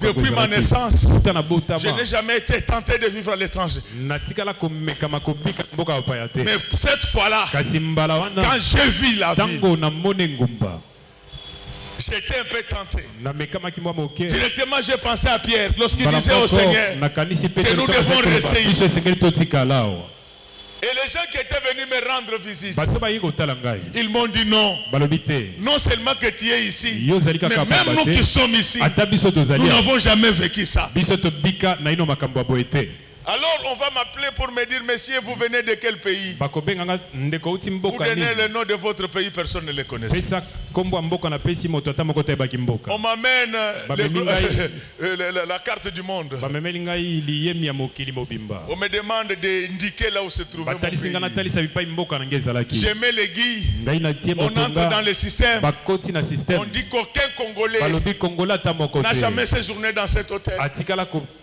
Speaker 2: Depuis ma naissance, je n'ai jamais été tenté de vivre à l'étranger. Mais cette fois-là, quand j'ai vu la ville, j'étais un peu tenté. Directement, j'ai pensé à Pierre lorsqu'il disait au Seigneur que nous devons rester ici. Et les gens qui étaient venus me rendre visite, ils m'ont dit non. Non seulement que tu es ici, mais même nous qui sommes ici, nous n'avons jamais vécu ça. Alors on va m'appeler pour me dire, monsieur, vous venez de quel pays? Vous donnez le nom de votre pays, personne ne le connaît. On m'amène la carte du monde. On me demande d'indiquer là où se trouvait mon pays. Je mets l'aiguille. On entre dans le système. On dit qu'aucun Congolais n'a jamais séjourné dans cet hôtel.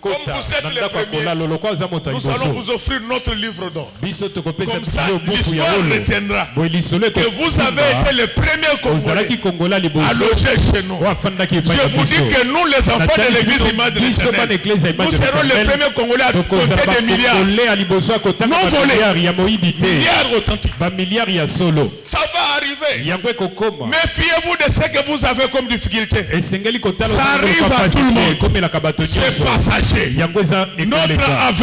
Speaker 2: Comme vous êtes les premiers, nous allons vous offrir notre livre d'or. Comme ça, l'histoire retiendra que vous avez été les premiers Congolais à loger chez nous. Je vous dis que nous, les enfants de l'église Image de l'Éternel, nous serons les premiers Congolais à compter des milliards. Non volés, milliards authentiques. Ça va arriver. Méfiez-vous de ce que vous avez comme difficulté. Ça arrive à tout le monde. C'est passager. Notre avenir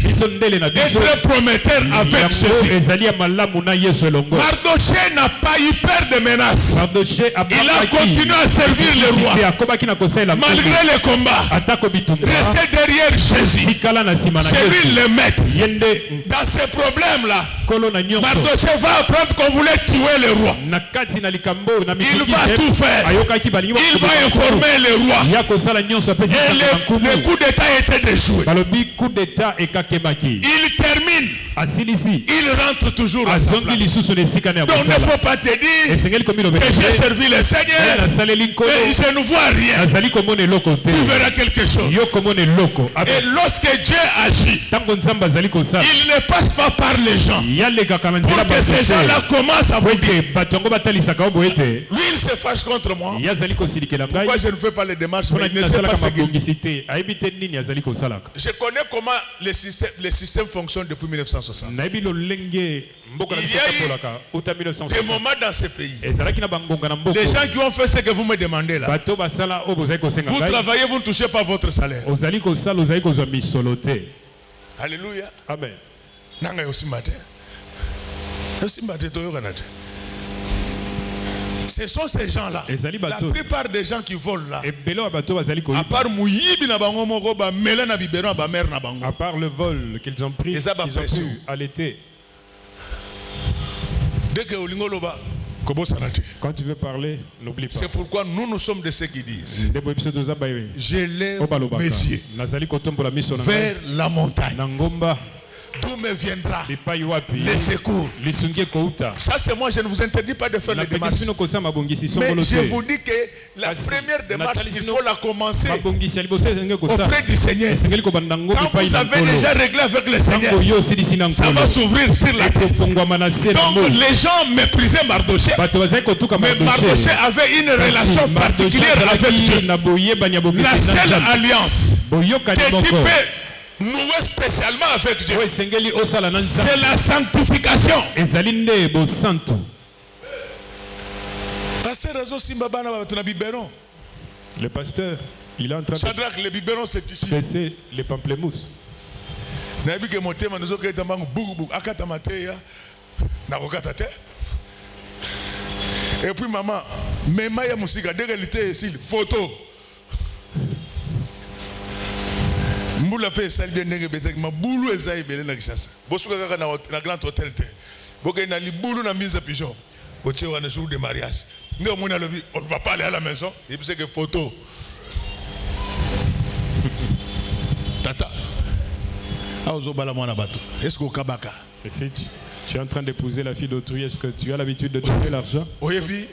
Speaker 2: est très prometteur avec Jésus. Mardoché n'a pas eu peur de menaces. Il a continué à servir le roi malgré les combats. Restez derrière Jésus. C'est lui le maître. Dans ces problèmes-là, Mardoché va apprendre qu'on voulait tuer le roi. Il va tout faire. Il va informer le roi. Et le coup d'état était déjoué. Il termine. Il rentre toujours à sa place. Donc il ne faut pas te dire que j'ai servi le Seigneur et je ne vois rien. Tu verras quelque chose. Et lorsque Dieu agit, il ne passe pas par les gens pour que ces gens-là commencent à vous dire, lui il se fâche contre moi. Pourquoi je ne fais pas les démarches? Mais il ne sait pas ce qu'il dit. Je connais comment le système fonctionne. fonctionne depuis 1960. Il y a eu des moments dans ce pays. Les gens qui ont fait ce que vous me demandez là. Vous travaillez, vous ne touchez pas votre salaire. Alléluia.
Speaker 3: Amen.
Speaker 2: Ce sont ces gens-là. La plupart des gens qui volent là. À part
Speaker 3: le vol qu'ils ont pris, ils ont pu allaiter. Quand tu veux parler, n'oublie pas.
Speaker 2: C'est pourquoi nous sommes de ceux qui disent: je lève mes yeux vers la montagne. D'où me viendra les secours. Ça c'est moi, je ne vous interdis pas de faire les démarches. Mais je vous dis que la première démarche, il faut la commencer auprès du Seigneur. Quand vous avez déjà réglé avec le Seigneur, ça va s'ouvrir sur la tête. Donc les gens méprisaient Mardochée, mais Mardochée avait une relation particulière avec Dieu. La seule alliance que tu peux nouer spécialement avec Dieu, c'est la sanctification.
Speaker 3: Le pasteur, il est en train
Speaker 2: de
Speaker 3: baisser les pamplemousses.
Speaker 2: Et puis maman, Mema Moussika, dès qu'elle était ici, photo. Mboula pe sali bien nenge betek ma boulou ezai belé na Kishasa. Bosuka kaka na grand hôtel te. Boke na li boulou na mise pigeon. Boche wana jour de mariage. Nde mona lobi, on ne va pas aller à la maison. Et puis c'est que photo. Tata. Aozo bala mwana bato. Est-ce que kabaka?
Speaker 3: Et si tu es en train d'épouser la fille d'autrui, est-ce que tu as l'habitude de donner l'argent?
Speaker 2: Oui, oui.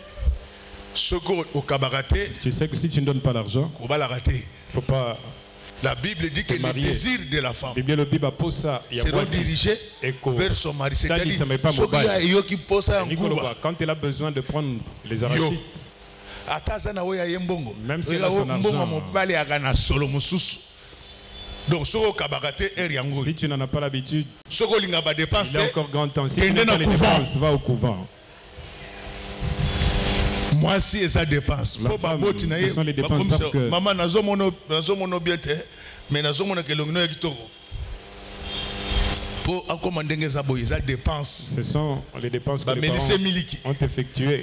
Speaker 2: Ce au kabakate.
Speaker 3: Tu sais que si tu ne donnes pas l'argent,
Speaker 2: on va la rater.
Speaker 3: Il faut pas.
Speaker 2: La Bible dit que le désir de la femme
Speaker 3: sera
Speaker 2: dirigé vers son mari. C'est-à-dire,
Speaker 3: quand elle a besoin de prendre les arachides, même si elle a son argent, si tu n'en as pas l'habitude, il est encore grand temps. Si tu n'as pas les dépenses, va au couvent.
Speaker 2: Moi si ça dépense.
Speaker 3: Ce sont les dépenses parce que
Speaker 2: maman nazo mono bien mais nazo mono que l'ongno ekitoko. Pour commander des aboyes, ça dépense.
Speaker 3: Ce sont les dépenses que les parents ont effectuées.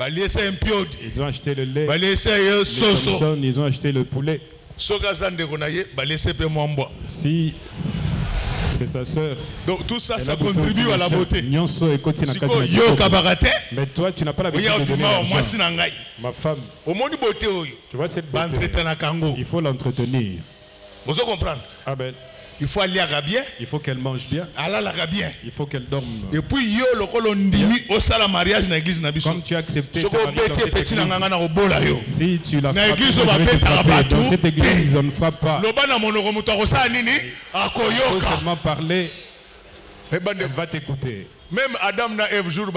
Speaker 3: Ils ont acheté le lait, ils ont acheté le poulet. Si c'est sa soeur.
Speaker 2: Donc tout ça, ça contribue à la beauté.
Speaker 3: Mais toi, tu n'as pas l'habitude de donner l'argent. Ma femme, tu vois cette beauté, il faut l'entretenir.
Speaker 2: Vous comprenez?
Speaker 3: Amen.
Speaker 2: Il faut aller à bien.
Speaker 3: Il faut qu'elle mange bien.
Speaker 2: Bien.
Speaker 3: Il faut qu'elle dorme.
Speaker 2: Et puis yo le kolondimi au sala mariage na église na biso.
Speaker 3: Comme tu as accepté
Speaker 2: ta mariage,
Speaker 3: si tu l'as frappé dans cette église, on ne frappe pas. Il faut seulement parler. Elle va t'écouter.
Speaker 2: Même Adam et Ève jour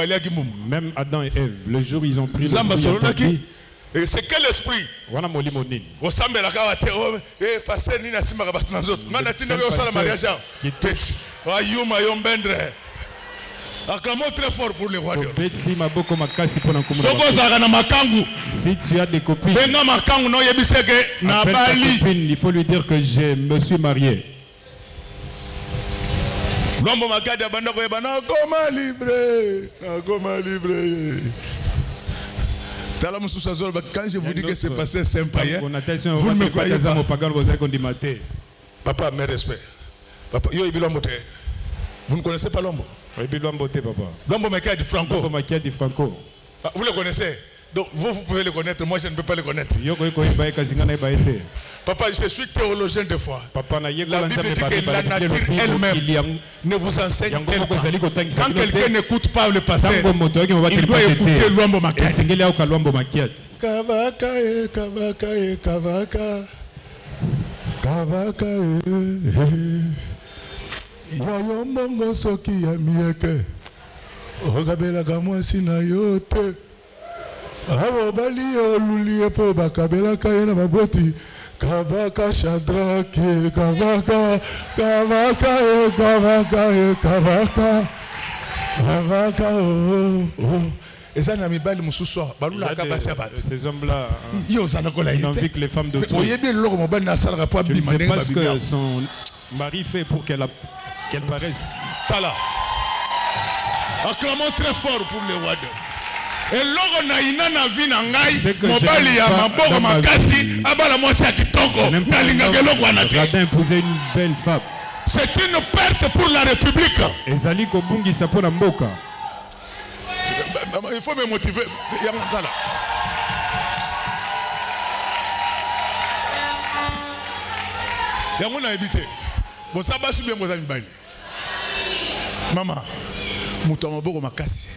Speaker 3: Même Adam et Ève, le jour où ils ont pris le fruit.
Speaker 2: Et c'est quel esprit? Acclamons très fort pour les rois de Dieu.
Speaker 3: Si tu as des copines, il faut lui dire que je me suis marié.
Speaker 2: Quand je vous dis que c'est passé sympa, vous ne me croyez pas. Papa, mes respects. Papa, vous ne connaissez pas l'ombre? L'ombre Makia du Franco. Vous le connaissez? Donc vous pouvez le connaître, moi je ne peux pas le connaître. Papa, je suis théologien de foi. La Bible dit que la nature elle-même ne vous enseigne pas. Quand quelqu'un n'écoute pas le pasteur, il doit écouter l'ombre Makia. Kabaka yayo mbongo soki ya mieke okabelaka mwasi na yo te awo bali oluli po bakabelaka ye na maboti
Speaker 1: Kabaka Shadraki, Kabaka, Kabaka, Kabaka, Kabaka, Kabaka, et ça n'a mis pas le moussoir.
Speaker 3: Ces hommes-là ils ont envie que les femmes de tout. Je ne sais pas ce que son mari fait pour qu'elle paraisse.
Speaker 2: Tala. Acclamons très fort pour les rois. Et logo na ina na vie na ngai mobali ya maboko makasi abala mwasi ya kitoko na lingaka logo wana te.
Speaker 3: Radin épouser une belle femme.
Speaker 2: C'est une perte pour la République.
Speaker 3: Ezali ko bungisa pona mboka.
Speaker 2: Il faut me motiver. Yangala. Yangona habité. Bon ça va subir moi bali. Maman, muto maboko makasi.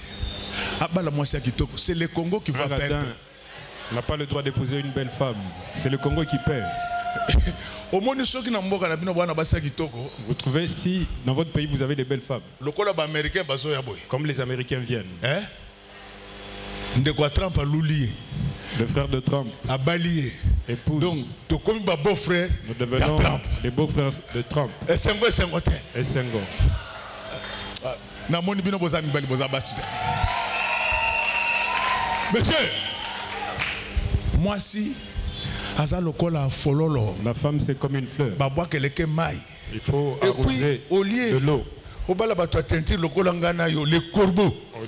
Speaker 2: C'est le Congo qui va perdre.
Speaker 3: On n'a pas le droit d'épouser une belle femme. C'est le Congo qui perd. Vous trouvez si dans votre pays vous avez des belles femmes. Comme les Américains viennent. Le frère de Trump épouse.
Speaker 2: Donc,
Speaker 3: nous devenons les beaux-frères de Trump. Et Senghor.
Speaker 2: Monsieur, moi si
Speaker 3: la femme c'est comme une fleur. Il faut arroser de l'eau.
Speaker 2: Au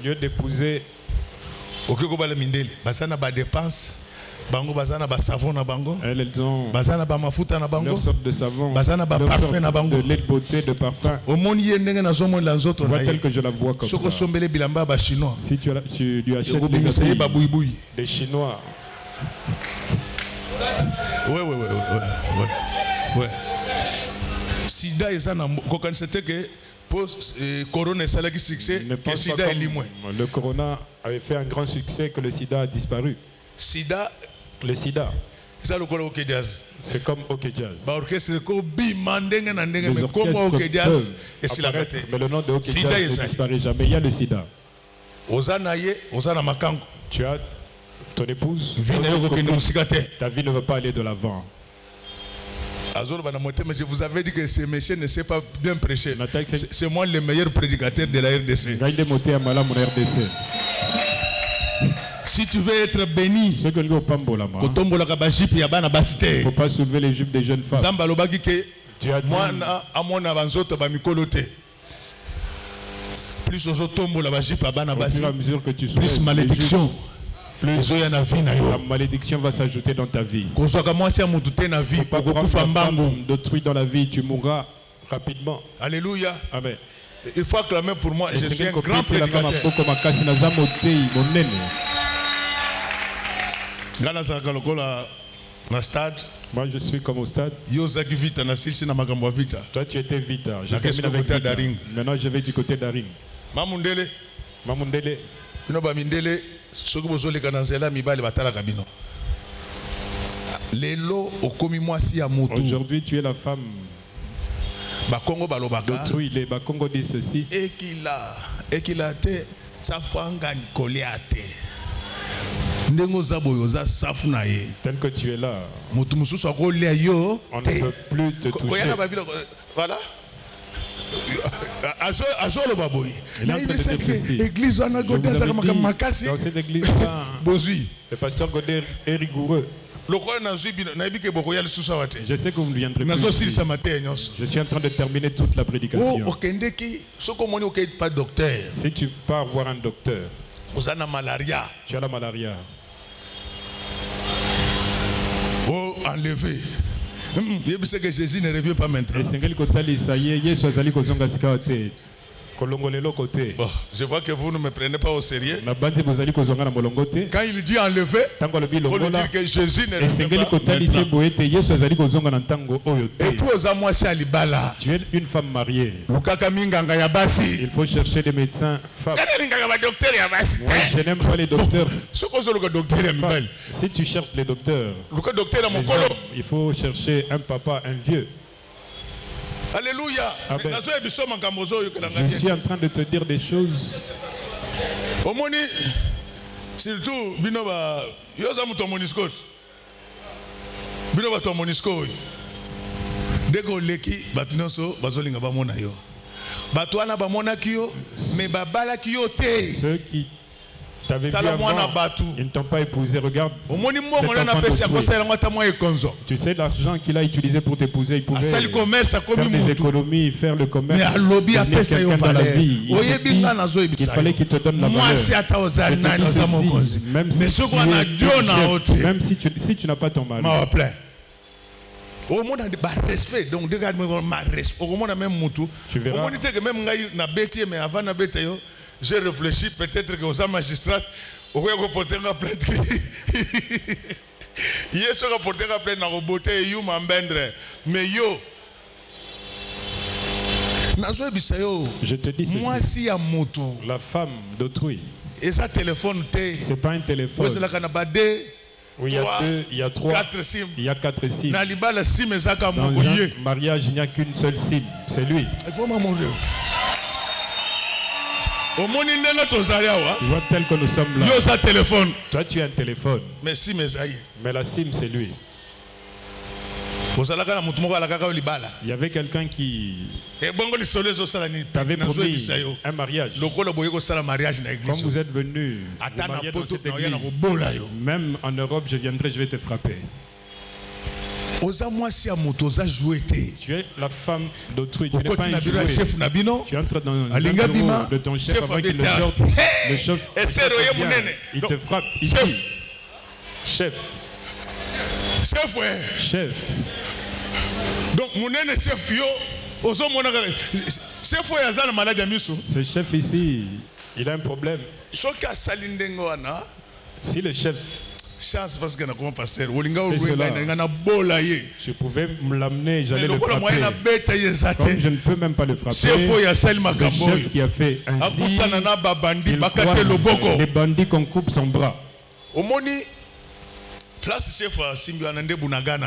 Speaker 3: lieu d'épouser elles ont leur sorte de savon, leur sorte de lait de beauté, de parfum. Vois tel que je la vois comme ça. Si tu lui achètes des habits des Chinois.
Speaker 2: Ouais. Sida et ça, c'était que Corona et Salaki succès, que Sida est limoué.
Speaker 3: Le Corona avait fait un grand succès que le Sida a disparu. Le Sida. C'est comme OK Jazz. Les orchestres peuvent apparaître, mais le nom de OK Jazz ne disparaît jamais. Il y a le Sida. Tu as ton épouse. Ta vie ne veut pas aller de l'avant.
Speaker 2: Mais je vous avais dit que ce monsieur ne sait pas bien prêcher. C'est moi le meilleur prédicateur de la RDC. Si tu veux être béni, il ne
Speaker 3: faut pas soulever les jupes des jeunes femmes. Tu as dit,
Speaker 2: plus au fur et
Speaker 3: à mesure que tu
Speaker 2: plus malédiction.
Speaker 3: Plus la malédiction va s'ajouter dans ta vie. Faut pas prendre la femme d'autrui dans la vie, tu mourras rapidement.
Speaker 2: Alléluia.
Speaker 3: Amen.
Speaker 2: Il faut acclamer pour moi. Je suis un grand prédicateur.
Speaker 3: Moi je suis comme au stade. Toi tu étais vite. Je termine avec vite. Maintenant je vais du côté d'Aring.
Speaker 2: Mamundele.
Speaker 3: Aujourd'hui tu es la femme d'autrui. Les Bakongo disent ceci.
Speaker 2: Et qu'il a été
Speaker 3: tel que tu es là, on ne peut plus te toucher.
Speaker 2: Voilà.
Speaker 3: Il est en train de dire ceci. Dans cette église le pasteur Godet est rigoureux. Je sais que vous ne viendrez plus ici. Je suis en train de terminer toute la prédication. Si tu pars voir un docteur, tu as la malaria.
Speaker 2: Enlevé. Que Jésus ne revient pas maintenant. Bon, je vois que vous ne me prenez pas au sérieux. Quand il dit enlever, il faut lui dire que Jésus ne revient pas maintenant. Et puis aux amours,
Speaker 3: tu es une femme mariée. Il faut chercher des médecins femmes. Moi, je n'aime pas les docteurs. Si tu cherches les docteurs, il faut chercher un papa, un vieux.
Speaker 2: Alléluia.
Speaker 3: Amen. Je suis en train de te dire des choses.
Speaker 2: Surtout, Bino bato Monisco. Dès qu'on leki, batunonso, bazolinga bamona yo. Batuana bamona kiyo, mais babala kiyo te.
Speaker 3: Ceux qui t'avaient vu avant, ils ne t'ont pas épousé. Regarde. Tu sais l'argent qu'il a utilisé pour t'épouser, il pouvait faire des économies, faire le commerce, devenir quelqu'un dans la vie. Il fallait qu'il te donne la valeur. Même si tu n'as pas ton mari.
Speaker 2: Au monde a respect, donc regarde ma respect. Au monde a même moutou.
Speaker 3: Tu verras.
Speaker 2: Au monde que même na bêtise, mais avant na bêtise, j'ai réfléchi peut-être que aux magistrats, au lieu de porter la plainte, il est sur porter la plainte na roboté you m'embendre, mais yo.
Speaker 3: Je te dis ceci.
Speaker 2: Moi si à moutou.
Speaker 3: La femme d'autrui.
Speaker 2: Et ça téléphone té.
Speaker 3: C'est pas un téléphone.
Speaker 2: C'est la canabade.
Speaker 3: Oui, il y a 2, il y a 3,
Speaker 2: 4 SIM.
Speaker 3: Il y a 4 SIM.
Speaker 2: Dans
Speaker 3: un mariage, il n'y a qu'une seule SIM. C'est lui.
Speaker 2: Il faut m'amonger. Au monde,
Speaker 3: tu vois tel que nous sommes là.
Speaker 2: Yo, téléphone.
Speaker 3: Toi, tu as un téléphone.
Speaker 2: Mais SIM,
Speaker 3: mais la SIM, c'est lui. Il y avait quelqu'un qui t'avait promis un mariage. Quand vous êtes venu vous marier dans cette église, même en Europe, je viendrai, je vais te frapper. Tu es la femme d'autrui, tu n'es pas un jouet. Tu entres dans un bureau de ton chef avant qu'il ne sorte. Le chef, il te frappe ici. Chef. Chef.
Speaker 2: Donc, mon chef,
Speaker 3: ce chef ici, il a un problème. Si le chef
Speaker 2: chance parce que pasteur,
Speaker 3: je pouvais me l'amener, j'allais le frapper. Comme je ne peux même pas le frapper, ce chef qui a fait ainsi, il croise les bandits qu'on coupe son bras.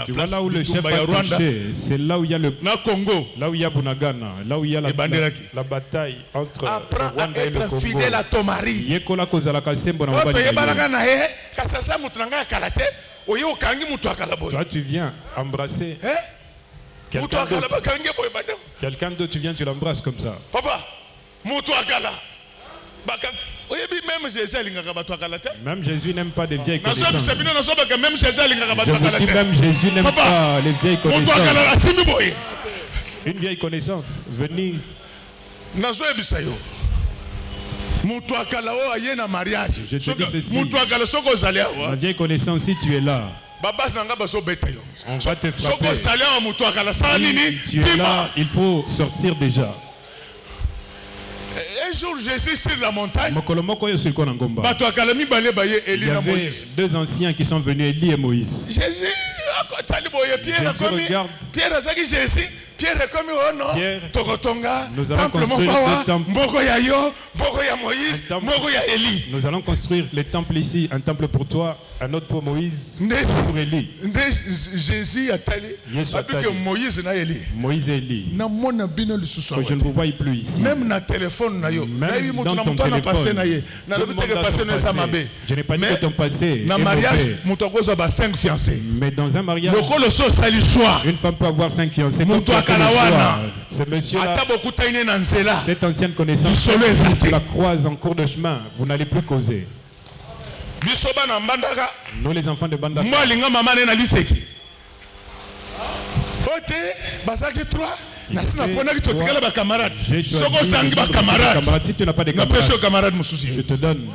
Speaker 3: Tu vois là où le chef a touché, c'est là où il y a le
Speaker 2: Congo,
Speaker 3: là où il y a Bunagana, là où il y a la bataille entre le Rwanda et le Congo.
Speaker 2: Fidèle à ton mari.
Speaker 3: Yekola kozala kasembo na mobali. Toi tu viens embrasser quelqu'un d'autre, tu viens, tu l'embrasses comme ça.
Speaker 2: Papa,
Speaker 3: même Jésus n'aime pas des vieilles connaissances.
Speaker 2: Même
Speaker 3: Jésus n'aime pas les vieilles connaissances. Une vieille connaissance, venir. Je te dis ceci. La vieille connaissance, si tu es là, on va te frapper. Si tu es là, il faut sortir déjà.
Speaker 2: Un jour, Jésus sur la montagne.
Speaker 3: Il y avait 2 anciens qui sont venus, Élie et Moïse.
Speaker 2: Jésus regarde. Pierre est comme nous allons construire 2 temples.
Speaker 3: Nous allons construire les temples ici, un temple pour toi, un autre pour Moïse, pour Élie.
Speaker 2: Jésus a
Speaker 3: Moïse et Élie. Que je ne vous vois plus ici.
Speaker 2: Même dans téléphone,
Speaker 3: même dans ton téléphone. Je n'ai pas dit que ton passé est mauvais. Mais dans un mariage, une femme peut avoir 5 fiancés. Ce monsieur-là, cette ancienne connaissance, tu la croises en cours de chemin, vous n'allez plus causer. Nous les enfants de Bandaka. J'ai choisi camarades. Si tu n'as pas de camarades, je te donne.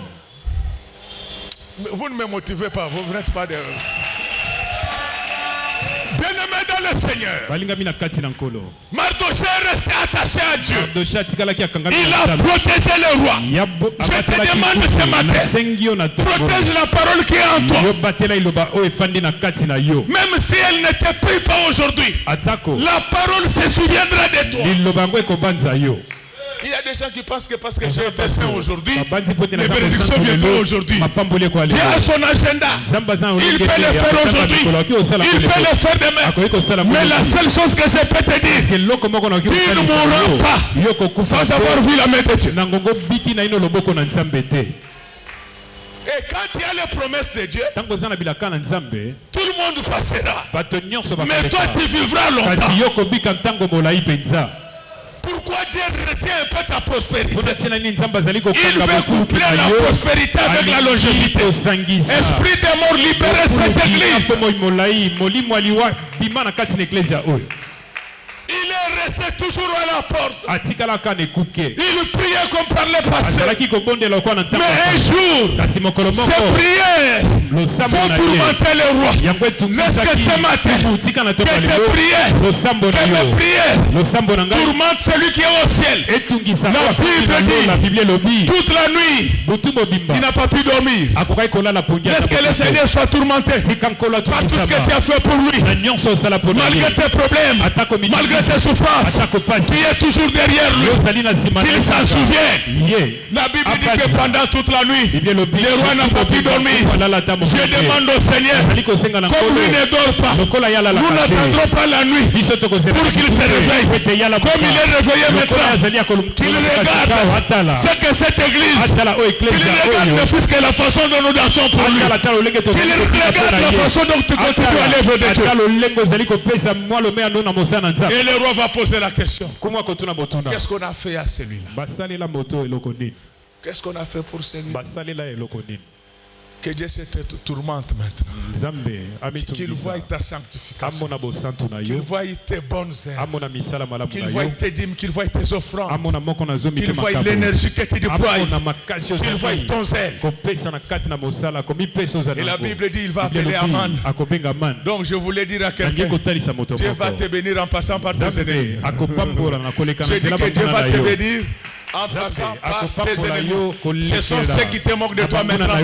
Speaker 2: Vous ne me motivez pas, vous n'êtes pas de... Bien-aimé dans le Seigneur, Mardochée est resté attaché à Dieu. Il a protégé le roi. Je te demande ce matin, protège la parole qui est en toi. Même si elle ne te prie pas aujourd'hui, la parole se souviendra de toi. Il y a des gens qui pensent que parce que j'ai été saint aujourd'hui, les bénédictions viendront aujourd'hui. Il y a son agenda. Il peut le faire aujourd'hui. Il peut le faire demain. Mais la seule chose que je peux te dire, tu ne mourras pas sans avoir vu la main de Dieu. Et quand il y a les promesses de Dieu, tout le monde passera. Mais toi, tu vivras longtemps. Pourquoi Dieu retient un peu ta prospérité? Il veut coupler la prospérité avec la longévité. Esprit des morts, libérez cette église. Il est resté toujours à la porte. Il priait comme par le passé. Mais un jour, ces prières vont tourmenter le roi. N'est-ce que ce matin, que tes prières tourmentent celui qui est au ciel? La Bible dit, toute la nuit, il n'a pas pu dormir. Laisse que le Seigneur soit tourmenté par tout ce que tu as fait pour lui. Malgré tes problèmes, malgré ses souffrances, qui est toujours derrière lui, qu'il s'en souvienne. La Bible dit que pendant toute la nuit, le roi n'a pas pu dormir. Je demande au Seigneur, comme lui ne dort pas, nous n'attendrons pas la nuit pour qu'il se réveille. Comme il est réveillé maintenant, qu'il regarde ce que cette église, qu'il regarde ne fût-ce que la façon dont nous dansons pour lui, qu'il regarde la façon dont tu continues à l'œuvre de Dieu. Et le roi va poser la question. Qu'est-ce qu'on a fait à celui-là? Qu'est-ce qu'on a fait pour celui-là? Que Dieu se tourmente maintenant. Qu'il voie ta sanctification. Qu'il voie tes bonnes œuvres. Qu'il voie tes dîmes. Qu'il voie tes offrandes. Qu'il voie l'énergie que tu déploies. Qu'il voie ton zèle. Et la Bible dit il va appeler Aman. Donc je voulais dire à quelqu'un, Dieu va te bénir en passant par tes ennemis. Je dis que Dieu va te bénir en passant par tes ennemis. Ce sont ceux qui te moquent de toi maintenant.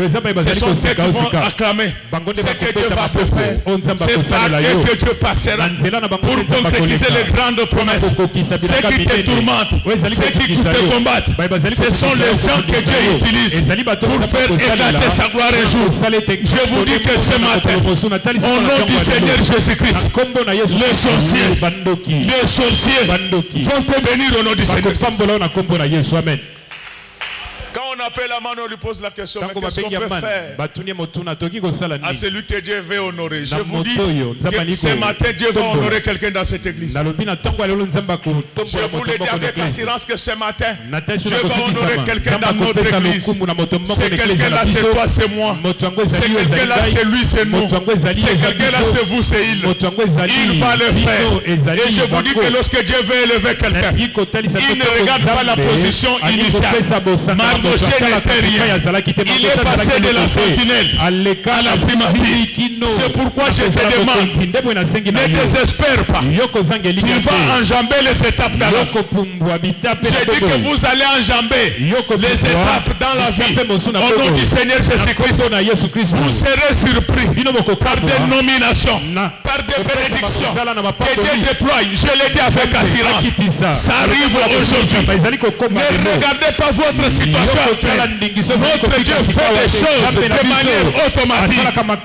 Speaker 2: Ce sont ceux qui vont acclamer ce que Dieu va te faire. C'est par eux que Dieu passera pour concrétiser les grandes promesses. Ceux qui te tourmentent, ceux qui te combattent, ce sont les gens que Dieu utilise pour faire éclater sa gloire un jour. Je vous dis que ce matin, au nom du Seigneur Jésus-Christ, les sorciers vont te bénir au nom du Seigneur.
Speaker 3: Amen.
Speaker 2: Quand on appelle la main, on lui pose la question, mais qu'est-ce qu'on peut faire à celui que Dieu veut honorer? Je vous dis que ce matin, Dieu va honorer quelqu'un dans cette église. Je vous le dis avec assurance que ce matin, Dieu va honorer quelqu'un dans notre église. C'est quelqu'un-là, c'est toi, c'est moi. C'est quelqu'un-là, c'est lui, c'est nous. C'est quelqu'un-là, c'est vous, c'est il. Il va le faire. Et je vous dis que lorsque Dieu veut élever quelqu'un, il ne regarde pas la position initiale. Mardoché n'était rien. Il est passé de la sentinelle à la primature. C'est pourquoi je te demande, ne désespère pas. Tu vas enjamber les étapes dans la vie. Je dis que vous allez enjamber les étapes dans la vie. Au nom du Seigneur Jésus-Christ, vous serez surpris par des nominations, par des bénédictions que Dieu déploie. Je l'ai dit avec assurance. Ça arrive aujourd'hui. Ne regardez pas votre situation. Votre Dieu fait des choses de manière automatique. En un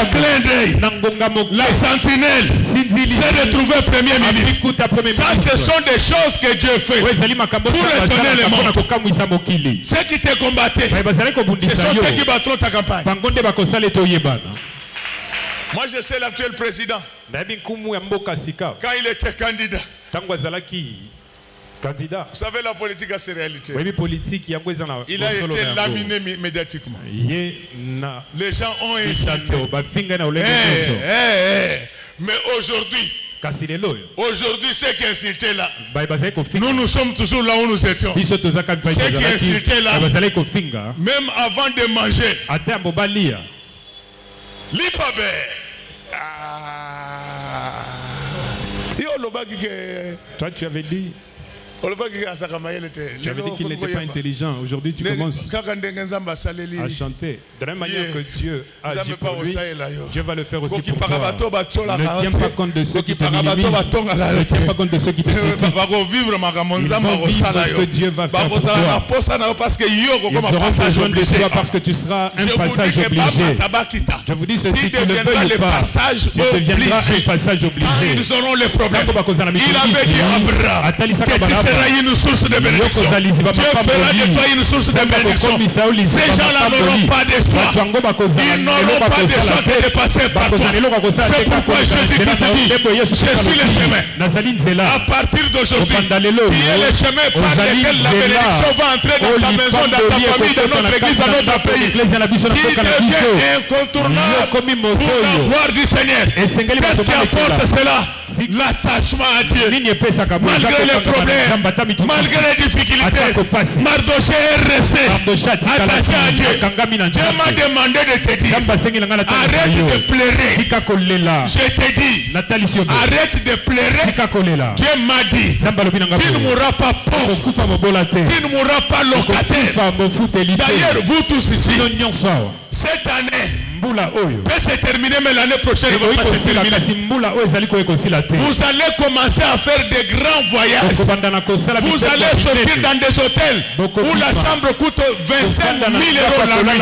Speaker 2: clin d'œil, la sentinelle s'est retrouvée premier ministre. Ça, ce sont des choses que Dieu fait pour étonner le monde. Ceux qui te combattaient, ce sont ceux qui battront ta campagne. Moi, je sais l'actuel président. Quand il était candidat, vous savez, la politique a ses réalités. Il a été laminé médiatiquement. Les gens ont insulté. Mais aujourd'hui, ceux qui insultaient là, nous sommes toujours là où nous étions. Ceux qui insultaient là, même avant de manger, l'Ipabe.
Speaker 3: Toi, tu avais dit. Tu avais dit qu'il n'était pas intelligent. Aujourd'hui, tu commences à chanter. De la même manière que Dieu a agi pour lui, Dieu va le faire aussi pour toi. Ne tiens pas compte de ceux qui te minimisent. Ne tiens pas compte de ceux qui te critiquent. Ils vont vivre ce que Dieu va faire pour toi. Ils auront besoin de toi parce que tu seras un passage obligé. Je vous dis ceci, tu ne le veuilles pas. Tu deviendras un passage obligé.
Speaker 2: Ils auront les problèmes. Il avait dit Abraham que tu seras fera une source de bénédiction. Dieu fera de toi une source de bénédiction. Ces gens-là n'auront pas de choix. Ils n'auront pas de choix que de passer par toi. C'est pourquoi Jésus-Christ dit, je suis le chemin. À partir d'aujourd'hui, qui est le chemin par lequel la bénédiction va entrer dans ta maison, dans ta famille, dans notre église, dans notre pays. Qui devient incontournable pour la gloire du Seigneur. Qu'est-ce qui apporte cela? L'attachement à Dieu. Malgré les problèmes, malgré les difficultés, Mardoché est resté attaché à Dieu. Dieu m'a demandé de te dire, arrête de pleurer. Je te dis, arrête de pleurer. Dieu m'a dit, tu ne mourras pas pauvre, tu ne mourras pas locataire. D'ailleurs, vous tous ici, cette année peut se terminer, mais l'année prochaine ne va pas se terminer. Vous allez commencer à faire des grands voyages. Vous allez sortir dans des hôtels où la chambre coûte 25 000 € la nuit.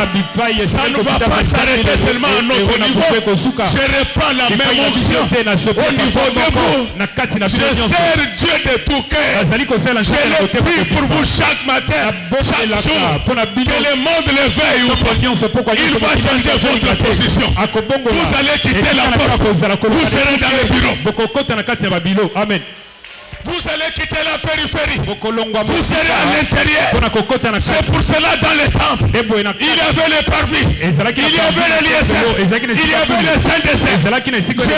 Speaker 2: Ça ne va pas s'arrêter seulement à notre niveau. Je reprends la même onction au niveau de vous. Je sers Dieu de tout cœur. Je le prie pour vous chaque matin, chaque jour, que le monde le veuille ou pas. Il va changer votre position. Vous allez quitter la porte. Vous serez dans le bureau. Amen. Vous allez quitter la périphérie. Vous serez à l'intérieur. C'est pour cela dans les temples, il y avait les parvis, il y avait les liaisons, il y avait les saints des saints. Je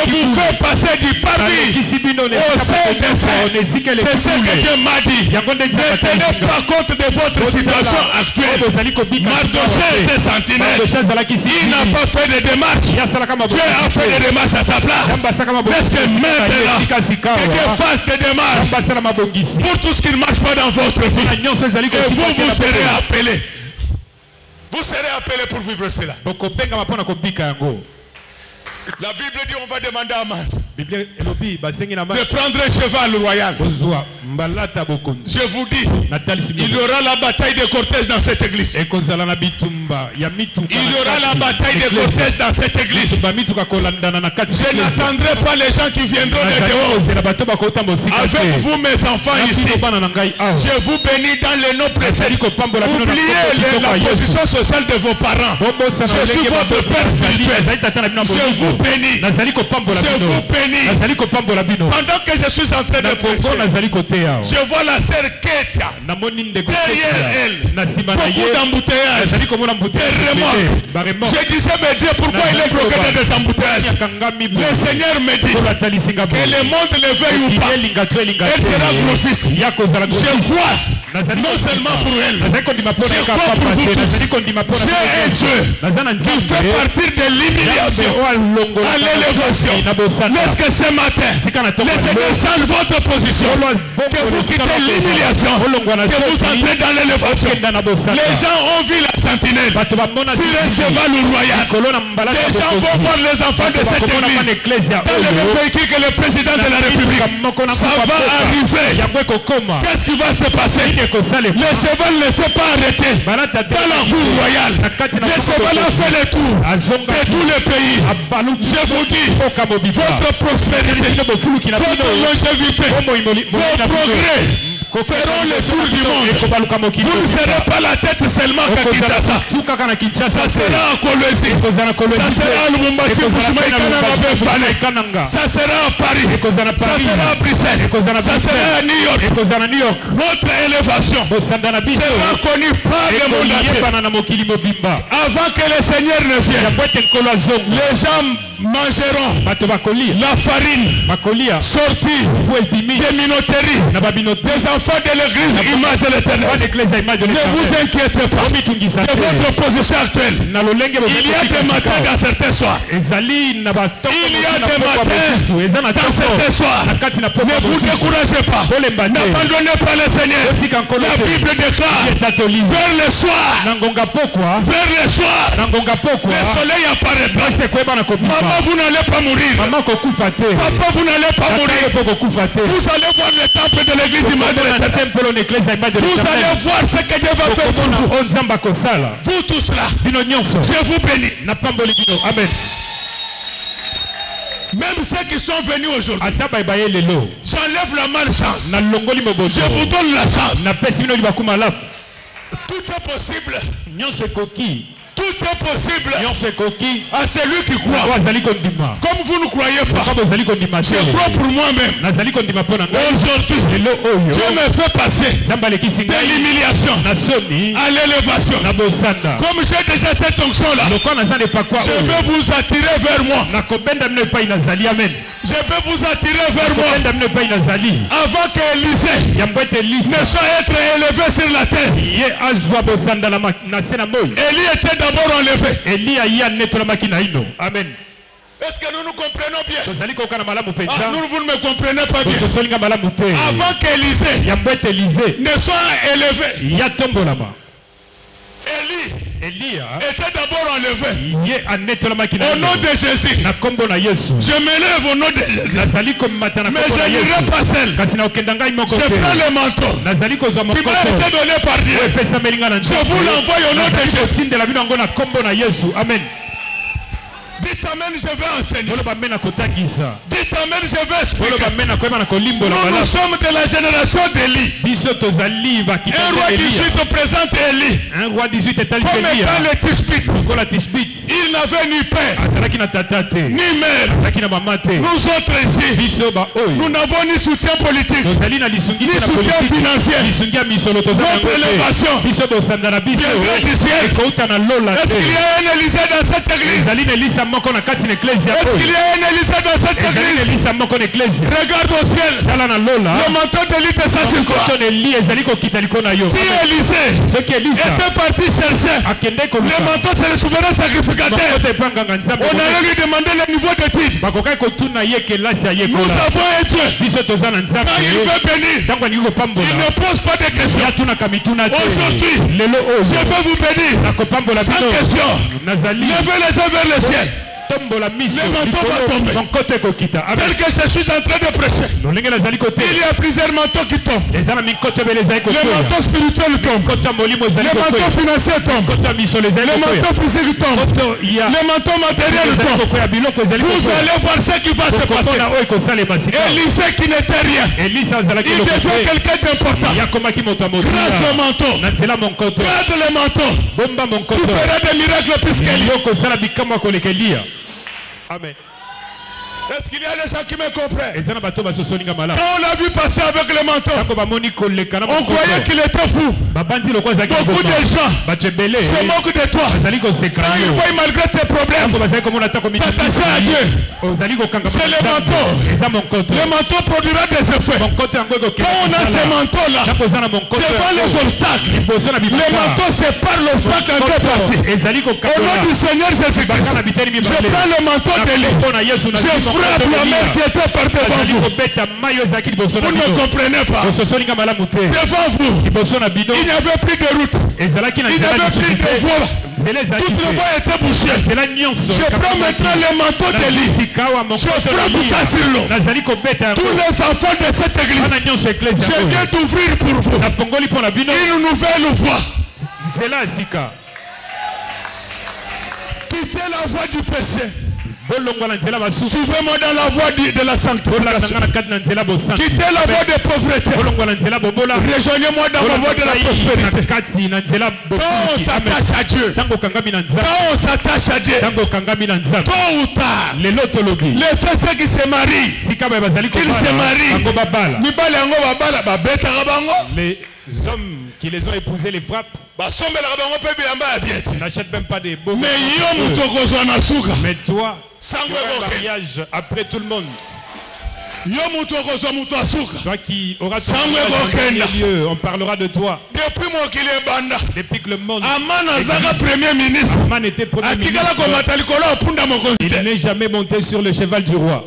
Speaker 2: vous fais passer du parvis au saint des saints. C'est ce que Dieu m'a dit. Ne tenez pas compte de votre situation actuelle. Mardoché était sentinelle. Il n'a pas fait de démarche. Dieu a fait des démarches à sa place. Est-ce que maintenant, que Dieu fasse des démarches pour tout ce qui ne marche pas dans votre vie? Et vous serez appelés. Vous serez appelés pour vivre cela. La Bible dit on va demander à Aman de prendre un cheval royal. Je vous dis, il y aura la bataille des cortèges dans cette église. Il y aura la bataille des cortèges dans cette église. Je n'attendrai pas les gens qui viendront de dehors. Avec vous mes enfants ici, je vous bénis dans le nom précédent. Oubliez la position sociale de vos parents. Je suis votre père spirituel. Je vous bénis. Je vous bénis. Pendant que je suis en train de prêcher, je vois la sœur Ketia. Derrière elle, beaucoup d'embouteillages, des remorques. Je disais, mais Dieu, pourquoi il est bloqué dans des embouteillages? Le Seigneur me dit que le monde le veuille ou pas, elle sera grossiste. Je vois, non seulement pour elle, je crois pour vous tous. J'ai un Dieu qui fait partir de l'humiliation à l'élévation. Est-ce que ce matin, le Seigneur change votre position, que vous quittez l'humiliation, que vous entrez dans l'élévation? Les gens ont vu la sentinelle sur un cheval royal. Les gens vont voir les enfants de cette église dans le même véhicule que le président de la République. Ça va arriver. Qu'est-ce qui va se passer? Le cheval ne s'est pas arrêté dans la cour royale. Le cheval a fait le tour de tous les pays. Je vous dis, votre prospérité, votre longévité, vos progrès feront le tour du monde. Vous ne serez pas la tête seulement qu'à Kinshasa. Ça sera à Kolwezi. Ça sera à Lubumbashi, ça sera à Paris. Ça sera à Bruxelles. Ça sera à New York. Notre élévation sera connue par le monde entier. Avant que le Seigneur ne vienne, les gens mangeront la farine sortie des minoteries, des enfants de l'église, image de l'éternel. Ne vous inquiétez pas de votre position actuelle. Il y a des matins dans certains soirs. Il y a des matins dans certains soirs. Ne vous découragez pas. N'abandonnez pas le Seigneur. La Bible déclare vers le soir, le soleil apparaîtra. Maman, vous n'allez pas mourir. Papa, vous n'allez pas mourir. Vous allez voir le temple de l'église immaculée. Vous allez voir ce que Dieu va faire pour vous. Vous tous là, je vous bénis. Amen. Même ceux qui sont venus aujourd'hui, j'enlève la malchance. Je vous donne la chance. Tout est possible. Tout est possible à celui qui croit. Comme vous ne croyez pas, je crois pour moi-même. Aujourd'hui, Dieu me fait passer de l'humiliation à l'élévation. Comme j'ai déjà cette onction-là, je vais vous attirer vers moi. Je vais vous attirer vers moi. Avant qu'Élisée ne soit être élevé sur la terre. Élie était d'abord enlevé. Amen. Est-ce que nous nous comprenons bien? Vous ne me comprenez pas bien. Avant qu'Élisée ne soit élevé, Élie était d'abord enlevé. Au nom de Jésus, je me lève au nom de Jésus. Mais je n'irai pas seul. Je prends le manteau qui m'a été donné par Dieu. Je vous l'envoie au nom de Jésus. Amen. Dites amen, je vais enseigner. Dites amen, je vais expliquer. Nous sommes de la génération d'Élie. Un roi 18 présente Élie. Comme étant le Tishbite. Il n'avait ni père, ni mère. Nous autres ici, nous n'avons ni soutien politique, ni soutien financier. Notre élévation viendrait du ciel. Est-ce qu'il y a un Élysée dans cette église? Est-ce qu'il y a un Élysée dans cette église? Regarde au ciel. Le manteau d'Élie descend sur toi. Si Élisée était parti chercher le manteau, c'est le souverain sacrificateur. On allait lui demander le niveau d'études. Nous avons un Dieu. Quand il veut bénir, il ne pose pas de questions. Aujourd'hui, je vais vous bénir sans question. Levez les yeux vers le ciel. Le manteau va tomber. Tel que je suis en train de prêcher, il y a plusieurs manteaux qui tombent. Le manteau spirituel tombe. Le manteau financier tombe. Le manteau physique tombe. Le manteau matériel tombe. Vous allez voir ce qui va se passer. Élisée qui n'était rien, il devient quelqu'un d'important. Grâce au manteau, garde le manteau. Tu feras des miracles plus qu'Élie. Amen. Est-ce qu'il y a des gens qui me comprennent? Quand on l'a vu passer avec le manteau, on croyait qu'il était fou. Beaucoup de gens se moquent de toi. Quand ils voient malgré tes problèmes t'attacher à Dieu, c'est le manteau. Le manteau produira des effets. Quand on a ce manteau-là, devant les obstacles, le manteau sépare l'obstacle en deux parties. Au nom du Seigneur Jésus-Christ, je prends le manteau d'Élie. Frappe la mer qui était par devant vous. Vous ne comprenez pas. Devant vous, il n'y avait plus de route. Il n'y avait plus de voie. Toute la voie était bouchée. Je prends maintenant le manteau d'Élie. Je frappe ça sur l'eau. Tous les enfants de cette église, je viens d'ouvrir pour vous une nouvelle voie. Quittez la voie du péché. Suivez-moi dans la voie de la sanctification. Quittez la voie de pauvreté. Rejoignez-moi dans la voie de la prospérité. Quand on s'attache à Dieu, tôt ou tard, laissez ceux qui se marient qu'ils se marient.
Speaker 3: Les hommes qui les ont épousés les frappent. Ils n'achètent même pas des beaux. Mais toi, le mariage après tout le monde. Toi qui auras ton lieu, on parlera de toi. Depuis que le monde
Speaker 2: premier ministre,
Speaker 3: Aman était premier ministre, il n'est jamais monté sur le cheval du roi.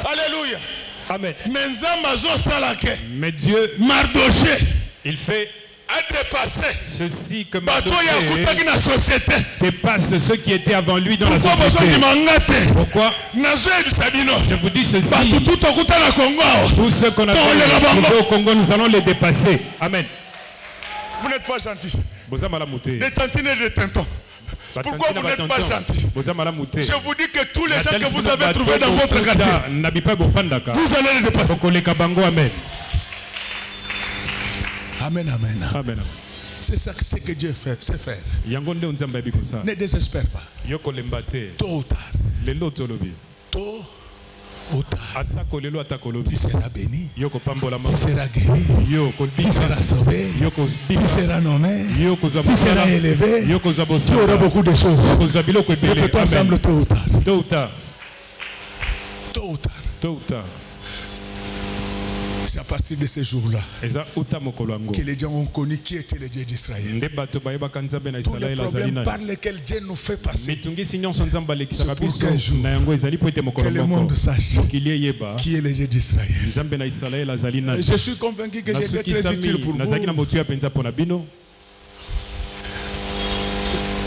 Speaker 2: Alléluia.
Speaker 3: Amen.
Speaker 2: Mais
Speaker 3: Dieu,
Speaker 2: Mardoché,
Speaker 3: il fait
Speaker 2: dépassé
Speaker 3: ceci que Mardoché dépasse ceux qui étaient avant lui dans la société. Pourquoi? Je vous dis ceci. Tous ceux qu'on a trouvés au Congo, nous allons les dépasser. Amen.
Speaker 2: Vous n'êtes pas gentil.
Speaker 3: Des
Speaker 2: tantines et des tintons. Pourquoi vous n'êtes pas gentil? Je vous dis que tous les gens que vous avez trouvés dans votre quartier, vous allez les dépasser. Amen, amen. Amen. C'est ça que Dieu sait faire. Ne désespère pas. Tôt ou tard. Tôt ou tard. Tu seras béni. Tu seras guéri. Tu seras sauvé. Tu seras nommé. Tu seras élevé. Tu auras beaucoup de choses. Répétons ensemble tôt ou tard. Tôt ou tard. Tôt ou tard. Tôt ou tard. C'est à partir de ce jour-là que les gens ont connu qui était le Dieu d'Israël. Tous les problèmes par lesquels Dieu nous fait passer, c'est pour qu'un jour que le monde sache qui est le Dieu d'Israël. Je suis convaincu que j'étais très utile pour vous.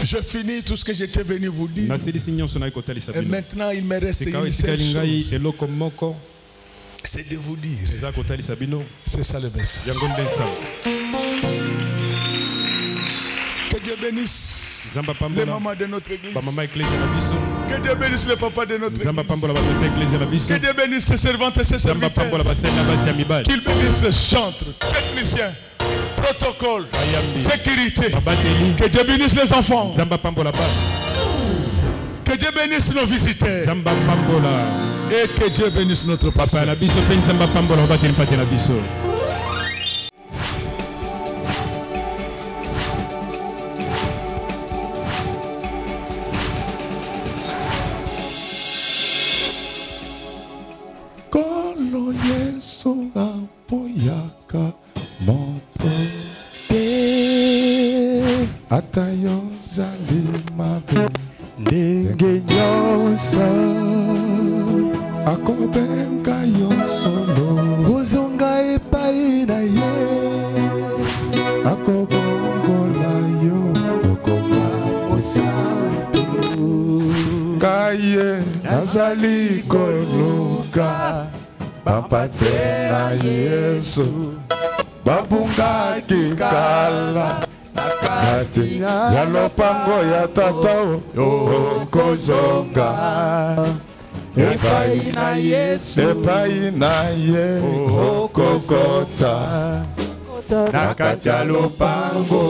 Speaker 2: Je finis tout ce que j'étais venu vous dire. Et maintenant il me reste une seule chose. C'est de vous dire. C'est ça le message. Que Dieu bénisse les mamans de notre église. Que Dieu bénisse les papas de notre église. Que Dieu bénisse ses servantes et ses serviteurs. Qu'il bénisse les chantres, techniciens, protocole, sécurité. Que Dieu bénisse les enfants. Que Dieu bénisse nos visiteurs. Et que Dieu bénisse notre pasteur.
Speaker 1: Kolo Yesu apoyaka moto te atayo zalimabe ndenge nyonso akobenga yo solo ozonga epai na ye akobongola yo okoma mosantu ngaye nazali koluka papa te na Yesu babungaki kala nakati ya lopango ya tata okozonga epai na Yesu epai na ye okokota nakati ya lopango